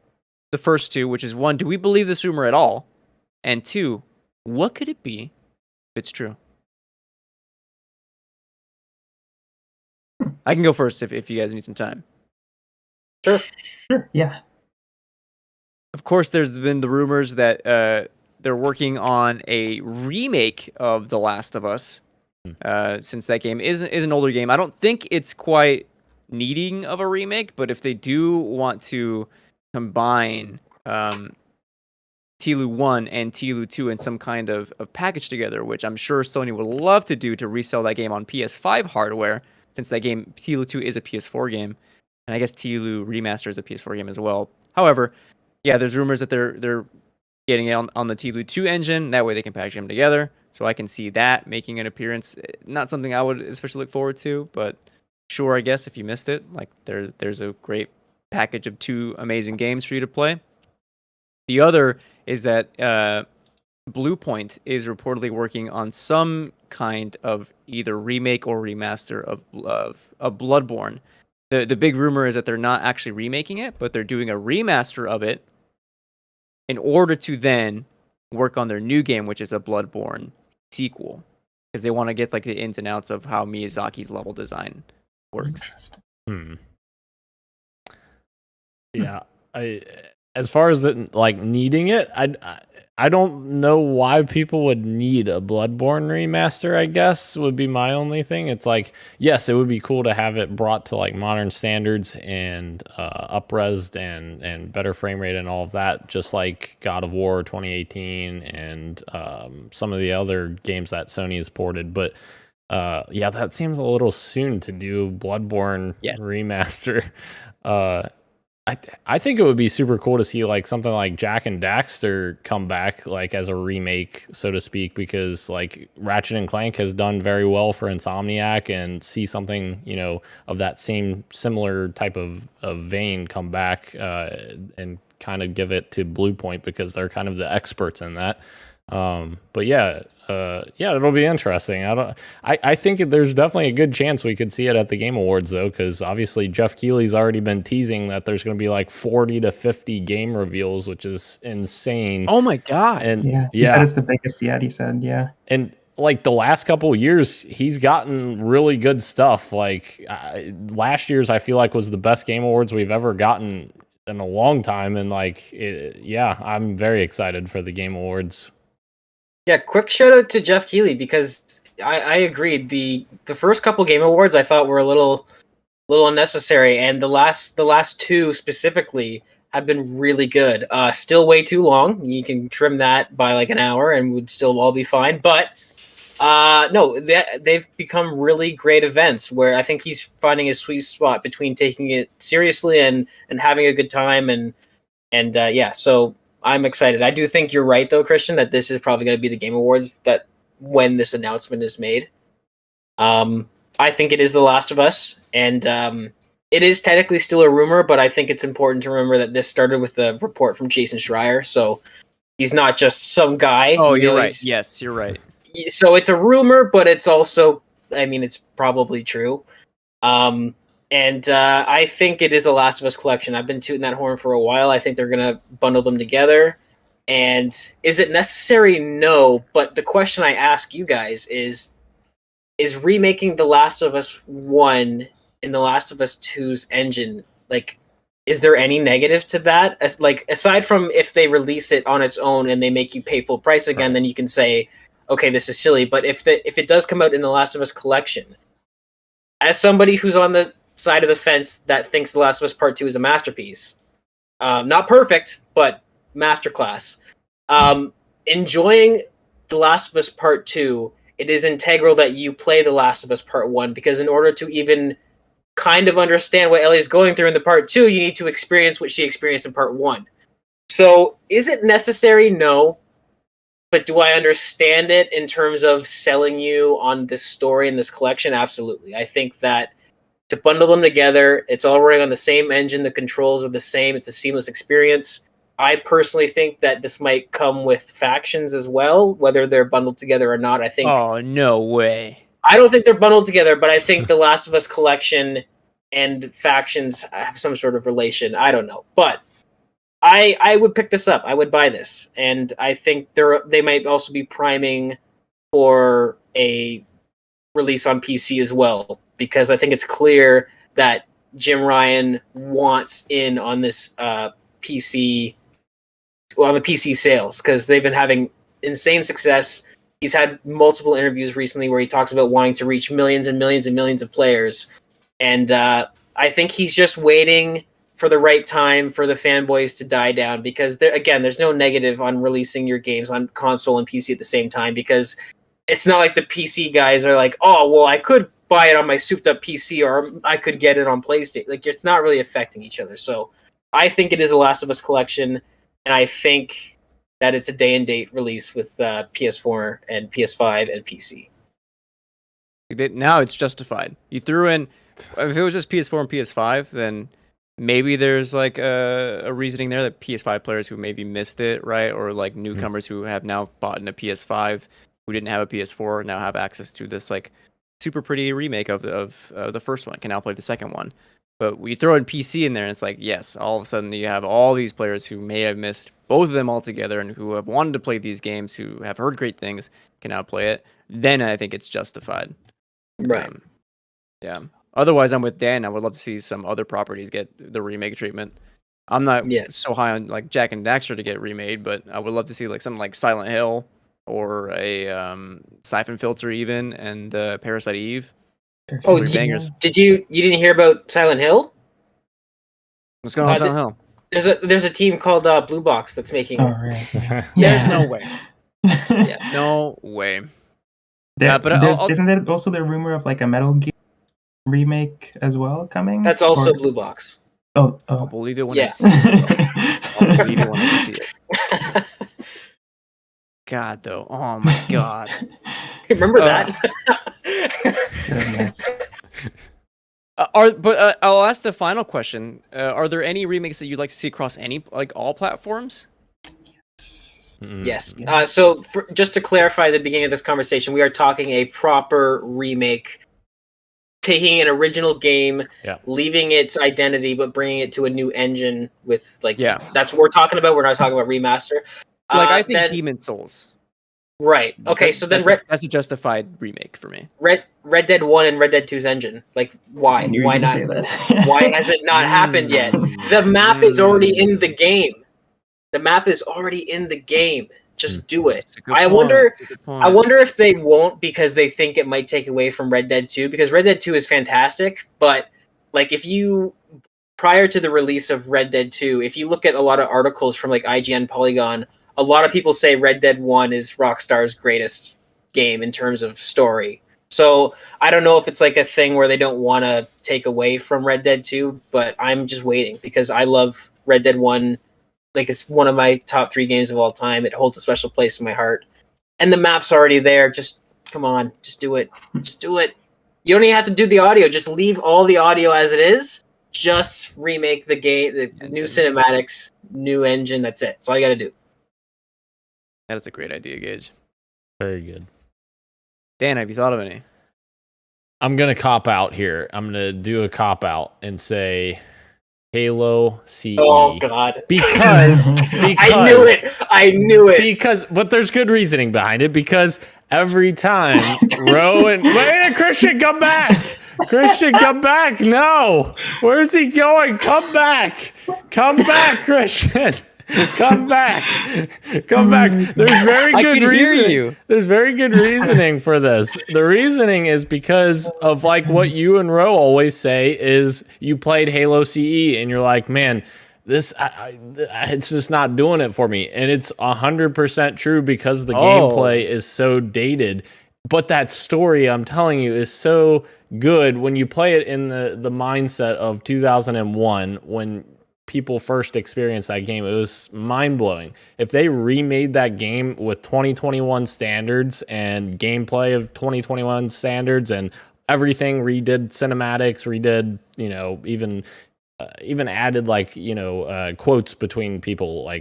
the first two, which is one, do we believe this rumor at all? And two, what could it be if it's true? I can go first if you guys need some time. Sure. Sure. Yeah. Of course, there's been the rumors that they're working on a remake of The Last of Us. Since that game is an older game, I don't think it's quite needing of a remake. But if they do want to combine TLU 1 and TLU 2 in some kind of package together, which I'm sure Sony would love to do to resell that game on PS5 hardware, since that game, TLU 2, is a PS4 game. And I guess TLU Remaster is a PS4 game as well. However, yeah, there's rumors that they're getting it on the TLU 2 engine. That way they can package them together. So I can see that making an appearance. Not something I would especially look forward to, but sure, I guess if you missed it, like there's a great package of two amazing games for you to play. The other is that Bluepoint is reportedly working on some kind of either remake or remaster of Bloodborne. The big rumor is that they're not actually remaking it, but they're doing a remaster of it in order to then work on their new game, which is a Bloodborne sequel, because they want to get like the ins and outs of how Miyazaki's level design works. Yeah, as far as it like needing it, I don't know why people would need a Bloodborne remaster, I guess, would be my only thing. It's like, yes, it would be cool to have it brought to like modern standards and up-resed and better frame rate and all of that, just like God of War 2018 and some of the other games that Sony has ported. But yeah, that seems a little soon to do Bloodborne remaster. I think it would be super cool to see like something like Jak and Daxter come back like as a remake, so to speak, because like Ratchet and Clank has done very well for Insomniac, and see something, you know, of that same similar type of vein come back and kind of give it to Bluepoint, because they're kind of the experts in that. But yeah, it'll be interesting. I think there's definitely a good chance we could see it at the Game Awards, though, because obviously Jeff Keighley's already been teasing that there's going to be like 40 to 50 game reveals, which is insane. Oh my god! And he said it's the biggest yet. He said, yeah. And like the last couple of years, he's gotten really good stuff. Like last year's, I feel like, was the best Game Awards we've ever gotten in a long time. And like, I'm very excited for the Game Awards. Yeah, quick shout out to Jeff Keighley, because I agreed. The first couple Game Awards I thought were a little unnecessary, and the last two specifically have been really good. Still way too long. You can trim that by like an hour and would still all be fine. But no, they've become really great events where I think he's finding his sweet spot between taking it seriously and having a good time and yeah. So I'm excited. I do think you're right, though, Christian, that this is probably going to be the Game Awards that when this announcement is made. I think it is The Last of Us, and it is technically still a rumor, but I think it's important to remember that this started with a report from Jason Schreier, so he's not just some guy. Oh, you're right. Yes, you're right. So it's a rumor, but it's also, I mean, it's probably true. And I think it is a Last of Us collection. I've been tooting that horn for a while. I think they're going to bundle them together. And is it necessary? No. But the question I ask you guys is remaking The Last of Us 1 in The Last of Us 2's engine, like, is there any negative to that? Aside from if they release it on its own and they make you pay full price again, then you can say, okay, this is silly. But if it does come out in The Last of Us collection, as somebody who's on the side of the fence that thinks The Last of Us Part 2 is a masterpiece, not perfect, but masterclass, enjoying The Last of Us Part 2, it is integral that you play The Last of Us Part 1, because in order to even kind of understand what Ellie's going through in the Part 2, you need to experience what she experienced in Part 1. So, is it necessary? No. But do I understand it in terms of selling you on this story and this collection? Absolutely. I think that to bundle them together, it's all running on the same engine. The controls are the same. It's a seamless experience. I personally think that this might come with factions as well, whether they're bundled together or not. I think. Oh, no way. I don't think they're bundled together, but I think the Last of Us collection and factions have some sort of relation. I don't know, but I would pick this up. I would buy this, and I think they might also be priming for a release on PC as well, because I think it's clear that Jim Ryan wants in on this PC. Well, on the PC sales, because they've been having insane success. He's had multiple interviews recently where he talks about wanting to reach millions and millions and millions of players. And I think he's just waiting for the right time for the fanboys to die down, because there's no negative on releasing your games on console and PC at the same time, because it's not like the PC guys are like, oh, well, I could buy it on my souped up PC or I could get it on PlayStation. Like, it's not really affecting each other. So I think it is a Last of Us collection. And I think that it's a day and date release with PS4 and PS5 and PC. Now it's justified. You threw in, if it was just PS4 and PS5, then maybe there's like a reasoning there that PS5 players who maybe missed it, right? Or like newcomers who have now bought in a PS5 who didn't have a PS4 now have access to this like super pretty remake of the first one, can now play the second one. But we throw in PC in there, and it's like, yes, all of a sudden you have all these players who may have missed both of them altogether and who have wanted to play these games, who have heard great things, can now play it. Then I think it's justified. Right. Yeah. Otherwise, I'm with Dan. I would love to see some other properties get the remake treatment. I'm not so high on like Jack and Daxter to get remade, but I would love to see like something like Silent Hill or a Siphon Filter even, and Parasite Eve. Oh, you didn't hear about Silent Hill? What's going on with Silent Hill? There's a team called Blue Box that's making. Oh, right. There's no way. No way. Isn't there also the rumor of like a Metal Gear remake as well coming? That's also Blue Box. I'll believe it when I see it. I'll believe it when I see it. God, though. Oh my God. Remember that? I'll ask the final question. Are there any remakes that you'd like to see across all platforms? Yes. So just to clarify the beginning of this conversation, we are talking a proper remake, taking an original game, leaving its identity, but bringing it to a new engine with that's what we're talking about. We're not talking about remaster. I think Demon's Souls. Right. Okay. So then that's a justified remake for me. Red Dead 1 and Red Dead 2's engine. Like, why? Why not? Why has it not happened yet? The map is already in the game. The map is already in the game. Just do it. I wonder if they won't, because they think it might take away from Red Dead 2, because Red Dead 2 is fantastic, but like prior to the release of Red Dead 2, if you look at a lot of articles from like IGN Polygon, a lot of people say Red Dead 1 is Rockstar's greatest game in terms of story. So I don't know if it's like a thing where they don't want to take away from Red Dead 2, but I'm just waiting, because I love Red Dead 1. Like, it's one of my top 3 games of all time. It holds a special place in my heart. And the map's already there. Just, come on, just do it. Just do it. You don't even have to do the audio. Just leave all the audio as it is. Just remake the game, the new cinematics, new engine. That's it. That's all you got to do. That is a great idea, Gage. Very good. Dan, have you thought of any? I'm going to cop out here. I'm going to do a cop out and say Halo CE. Oh, God. Because I knew it. But there's good reasoning behind it, because every time Christian, come back. Christian, come back. No. Where's he going? Come back. Come back, Christian. Come back. Come back. There's very good reasoning. There's very good reasoning for this. The reasoning is because of like what you and Ro always say is you played Halo CE and you're like, man, this it's just not doing it for me. And it's 100% true, because the gameplay is so dated. But that story, I'm telling you, is so good when you play it in the mindset of 2001, when people first experienced that game, it was mind-blowing. If they remade that game with 2021 standards and gameplay of 2021 standards and everything, redid cinematics, redid, even added quotes between people,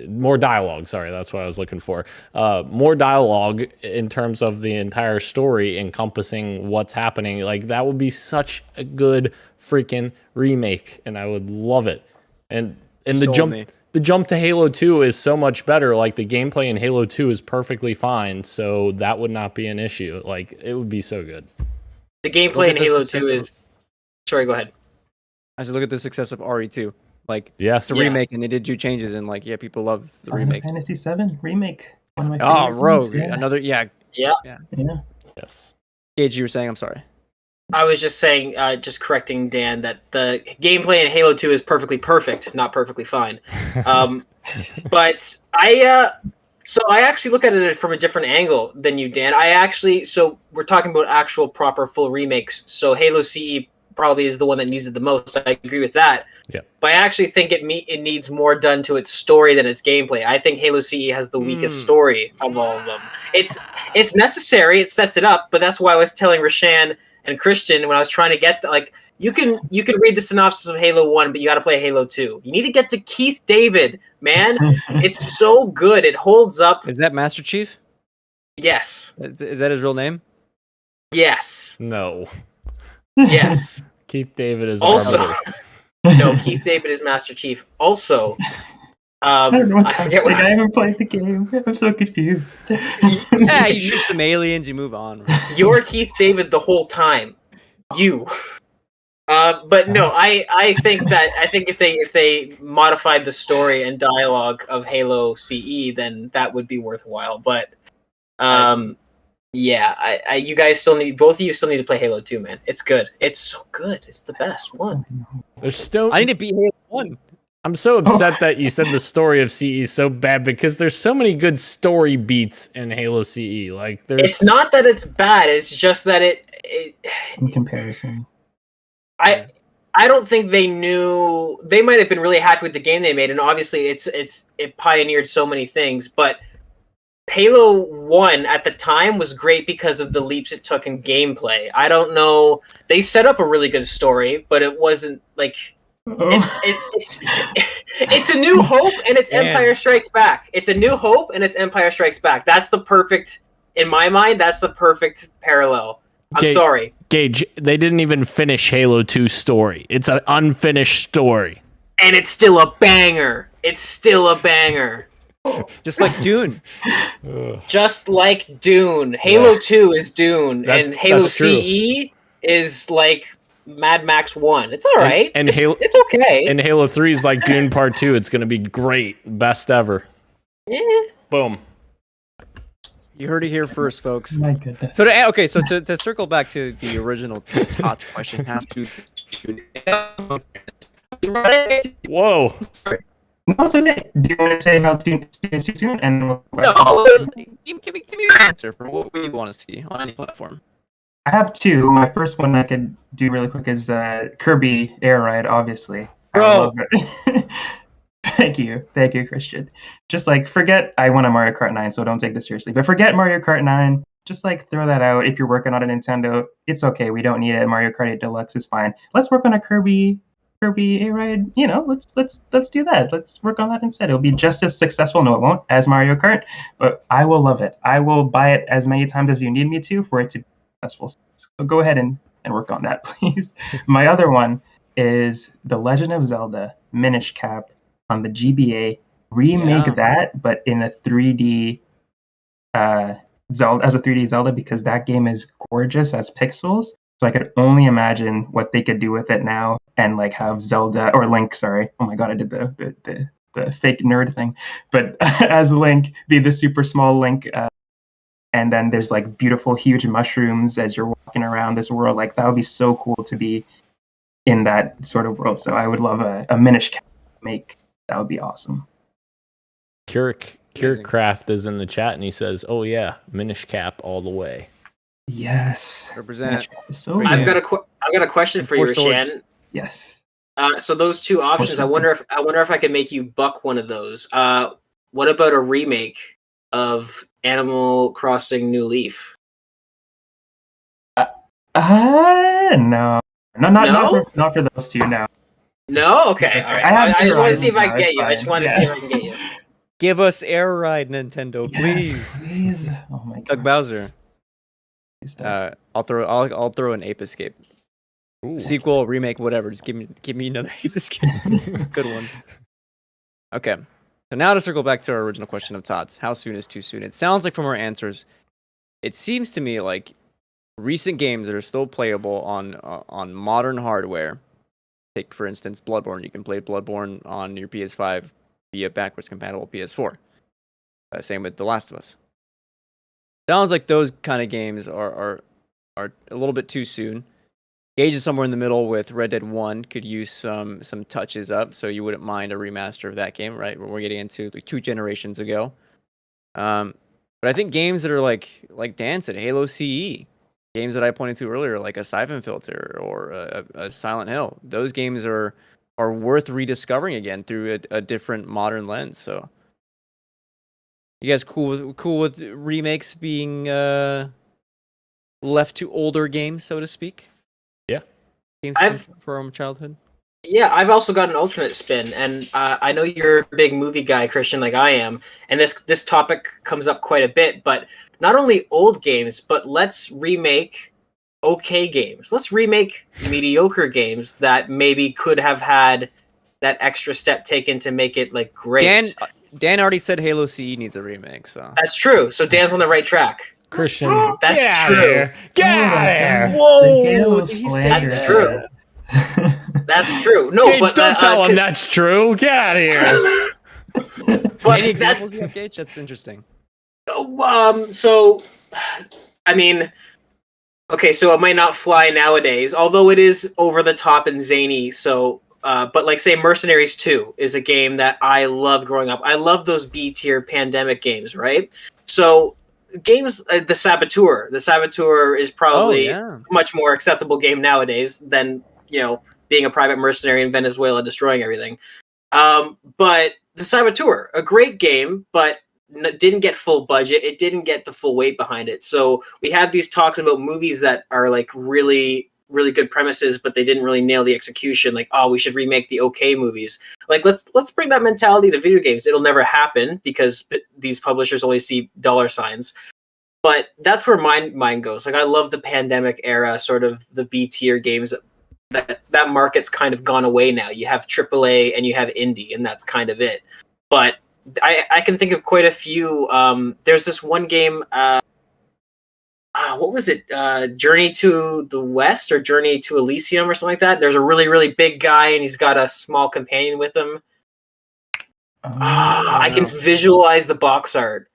more dialogue. Sorry, that's what I was looking for. More dialogue in terms of the entire story encompassing what's happening. Like, that would be such a good freaking remake, and I would love it. And the jump to Halo 2 is so much better. Like, the gameplay in Halo 2 is perfectly fine, so that would not be an issue. Like, it would be so good. The gameplay in Halo 2 is... Sorry, go ahead. As I look at the success of RE2, yes, it's a remake, and they did do changes, and people love the remake. Fantasy 7 remake. One of my Oh, favorite Rogue, games, another, Yeah. Yes. Gage, you were saying, I'm sorry. I was just saying, just correcting Dan, that the gameplay in Halo 2 is perfect, not perfectly fine. But I actually look at it from a different angle than you, Dan. So we're talking about actual proper full remakes. So Halo CE probably is the one that needs it the most. I agree with that. Yeah. But I actually think it needs more done to its story than its gameplay. I think Halo CE has the weakest story of all of them. It's necessary. It sets it up. But that's why I was telling Rashan and Christian when I was trying to get you can read the synopsis of Halo 1, but you got to play Halo 2. You need to get to Keith David, man. It's so good. It holds up. Is that Master Chief? Yes. Is that his real name? Yes. No. Yes. Keith David is also. our No, Keith David is Master Chief. Also, I don't know what's happening. what I haven't played the game. I'm so confused. Yeah, you shoot some aliens, you move on. You're Keith David the whole time. You. But no, I think if they modified the story and dialogue of Halo CE, then that would be worthwhile. But yeah, you guys both of you still need to play Halo 2, man. It's good. It's so good. It's the best one. I need to beat Halo 1. I'm so upset that you said the story of CE is so bad because there's so many good story beats in Halo CE. It's not that it's bad. It's just that in comparison. I don't think they knew. They might have been really happy with the game they made, and obviously it pioneered so many things. But Halo 1 at the time was great because of the leaps it took in gameplay. I don't know. They set up a really good story, but it wasn't it's a New Hope and it's Empire Strikes Back. It's a New Hope and it's Empire Strikes Back. That's the perfect, in my mind, that's the perfect parallel. I'm sorry. Gage, they didn't even finish Halo 2's story. It's an unfinished story. And it's still a banger. It's still a banger. Just like Dune. Just like Dune. Halo 2 is Dune. And Halo CE is like Mad Max 1. It's all right. And it's okay. And Halo 3 is like Dune Part 2. It's going to be great. Best ever. Boom. You heard it here first, folks. My goodness. So to circle back to the original Todd's question, Whoa. No, it's okay. Do you want to say how soon? And give me an answer for what we want to see on any platform. I have two. My first one I could do really quick is Kirby Air Ride, obviously. Bro. Thank you, Christian. Just forget I won a Mario Kart 9, so don't take this seriously. But forget Mario Kart 9. Just throw that out. If you're working on a Nintendo, it's okay. We don't need it. Mario Kart 8 Deluxe is fine. Let's work on a Kirby Air Ride. Let's do that. Let's work on that instead. It'll be just as successful. No, it won't, as Mario Kart, but I will love it. I will buy it as many times as you need me to for it to be successful. So go ahead and work on that, please. My other one is The Legend of Zelda Minish Cap on the GBA. Remake that, but in a 3D Zelda, as a 3D Zelda, because that game is gorgeous as pixels. So I could only imagine what they could do with it now, and have Zelda or Link. Sorry, oh my god, I did the fake nerd thing. But as Link, be the super small Link, and then there's beautiful huge mushrooms as you're walking around this world. That would be so cool to be in that sort of world. So I would love a Minish Cap make. That would be awesome. Kirkcraft is in the chat and he says, "Oh yeah, Minish Cap all the way." Yes. Represent. So I've got a question for you, Rashan. Yes. So those two options, I wonder if I could make you buck one of those. What about a remake of Animal Crossing New Leaf? No, not for those two. No. No, okay, all right. I just want to see if I can get you. I just want to see if I can get you. Give us Air Ride, Nintendo, please. Please. Oh my god. Doug Bowser. I'll throw an Ape Escape. Ooh. Sequel, remake, whatever. Just give me another Ape Escape. Good one. Okay. So now to circle back to our original question of Todd's. How soon is too soon? It sounds like from our answers, it seems to me like recent games that are still playable on modern hardware. Take, for instance, Bloodborne. You can play Bloodborne on your PS5 via backwards compatible PS4. Same with The Last of Us. Sounds like those kind of games are a little bit too soon. Gage is somewhere in the middle with Red Dead 1. Could use some touches up, so you wouldn't mind a remaster of that game, right? We're getting into like 2 generations ago. But I think games that are like Dan said, Halo CE, games that I pointed to earlier, like a Siphon Filter or a Silent Hill, those games are worth rediscovering again through a different modern lens. So, you guys cool with remakes being left to older games, so to speak? Yeah, games from childhood. Yeah, I've also got an alternate spin, and I know you're a big movie guy, Christian, like I am, and this topic comes up quite a bit. But not only old games, but let's remake okay games. Let's remake mediocre games that maybe could have had that extra step taken to make it like great. Dan already said Halo CE needs a remake, so that's true. So Dan's on the right track. Christian, that's true. Get out of here! Whoa, that's true. That's true. No, Gage, but don't tell him that's true. Get out of here. But any examples you have, Gage? That's interesting. So, I mean, okay, so it might not fly nowadays, although it is over the top and zany. So, but like say Mercenaries 2 is a game that I loved growing up. I love those B tier pandemic games, right? So games, the Saboteur is probably a much more acceptable game nowadays than, being a private mercenary in Venezuela destroying everything. But the Saboteur, a great game, but didn't get full budget. It didn't get the full weight behind it. So we had these talks about movies that are like really, really good premises, but they didn't really nail the execution. Like, oh, we should remake the okay movies. Like, let's bring that mentality to video games. It'll never happen because these publishers only see dollar signs. But that's where my mind goes. Like, I love the pandemic era, sort of the B tier games. That market's kind of gone away now. You have AAA and you have indie, and that's kind of it. But I can think of quite a few. There's this one game. What was it? Journey to the West or Journey to Elysium or something like that. There's a really, really big guy, and he's got a small companion with him. I can visualize the box art.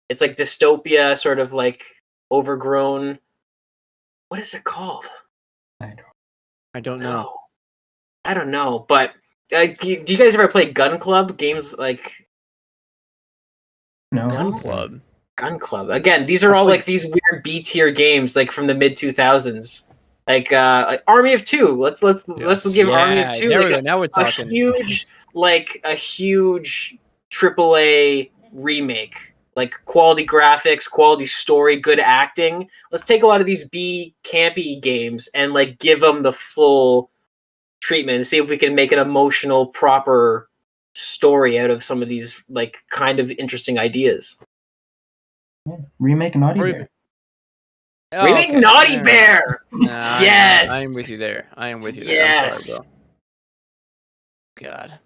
It's like dystopia, sort of like overgrown. What is it called? I don't know. I don't know, but do you guys ever play Gun Club games like? No. Gun Club. Again, these are all like these weird B tier games, like from the mid 2000s, like Army of Two. Let's give Army of Two. There we go. Now we're talking. A huge AAA remake. Like quality graphics, quality story, good acting. Let's take a lot of these B campy games and like give them the full treatment and see if we can make an emotional, proper story out of some of these like kind of interesting ideas. Yeah. Remake Naughty Bear. Remake Naughty Bear. Yes, I am with you there. Yes. I'm sorry, bro. God.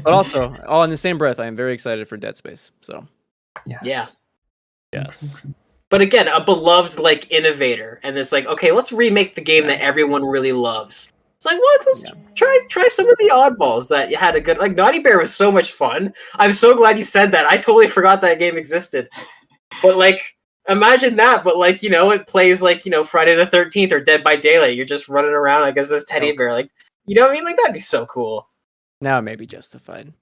But also, all in the same breath, I am very excited for Dead Space. So. Yes. But again, a beloved like innovator, and it's like, okay, let's remake the game that everyone really loves. It's like, what? Let's try some of the oddballs that you had a good. Like Naughty Bear was so much fun. I'm so glad you said that. I totally forgot that game existed. But like, imagine that. But like, it plays like Friday the 13th or Dead by Daylight. You're just running around like as this teddy bear. Like, you know what I mean? Like that'd be so cool. Now it may be justified.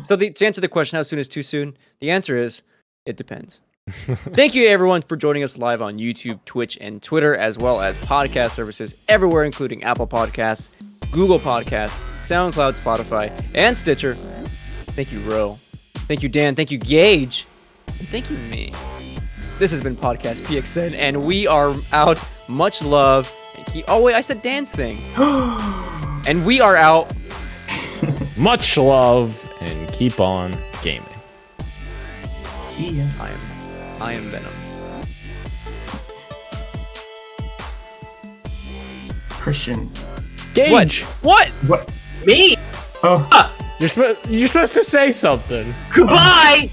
So to answer the question, how soon is too soon? The answer is, it depends. Thank you everyone for joining us live on YouTube, Twitch, and Twitter, as well as podcast services everywhere, including Apple Podcasts. Google Podcasts, SoundCloud, Spotify, and Stitcher. Thank you, Ro. Thank you, Dan. Thank you, Gage. And thank you, me. This has been Podcast PXN, and we are out. Much love. And oh, wait, I said Dan's thing. And we are out. Much love, and keep on gaming. Yeah. I am Venom. Christian. Gage! What? What? Me? Oh. You're supposed to say something. Goodbye!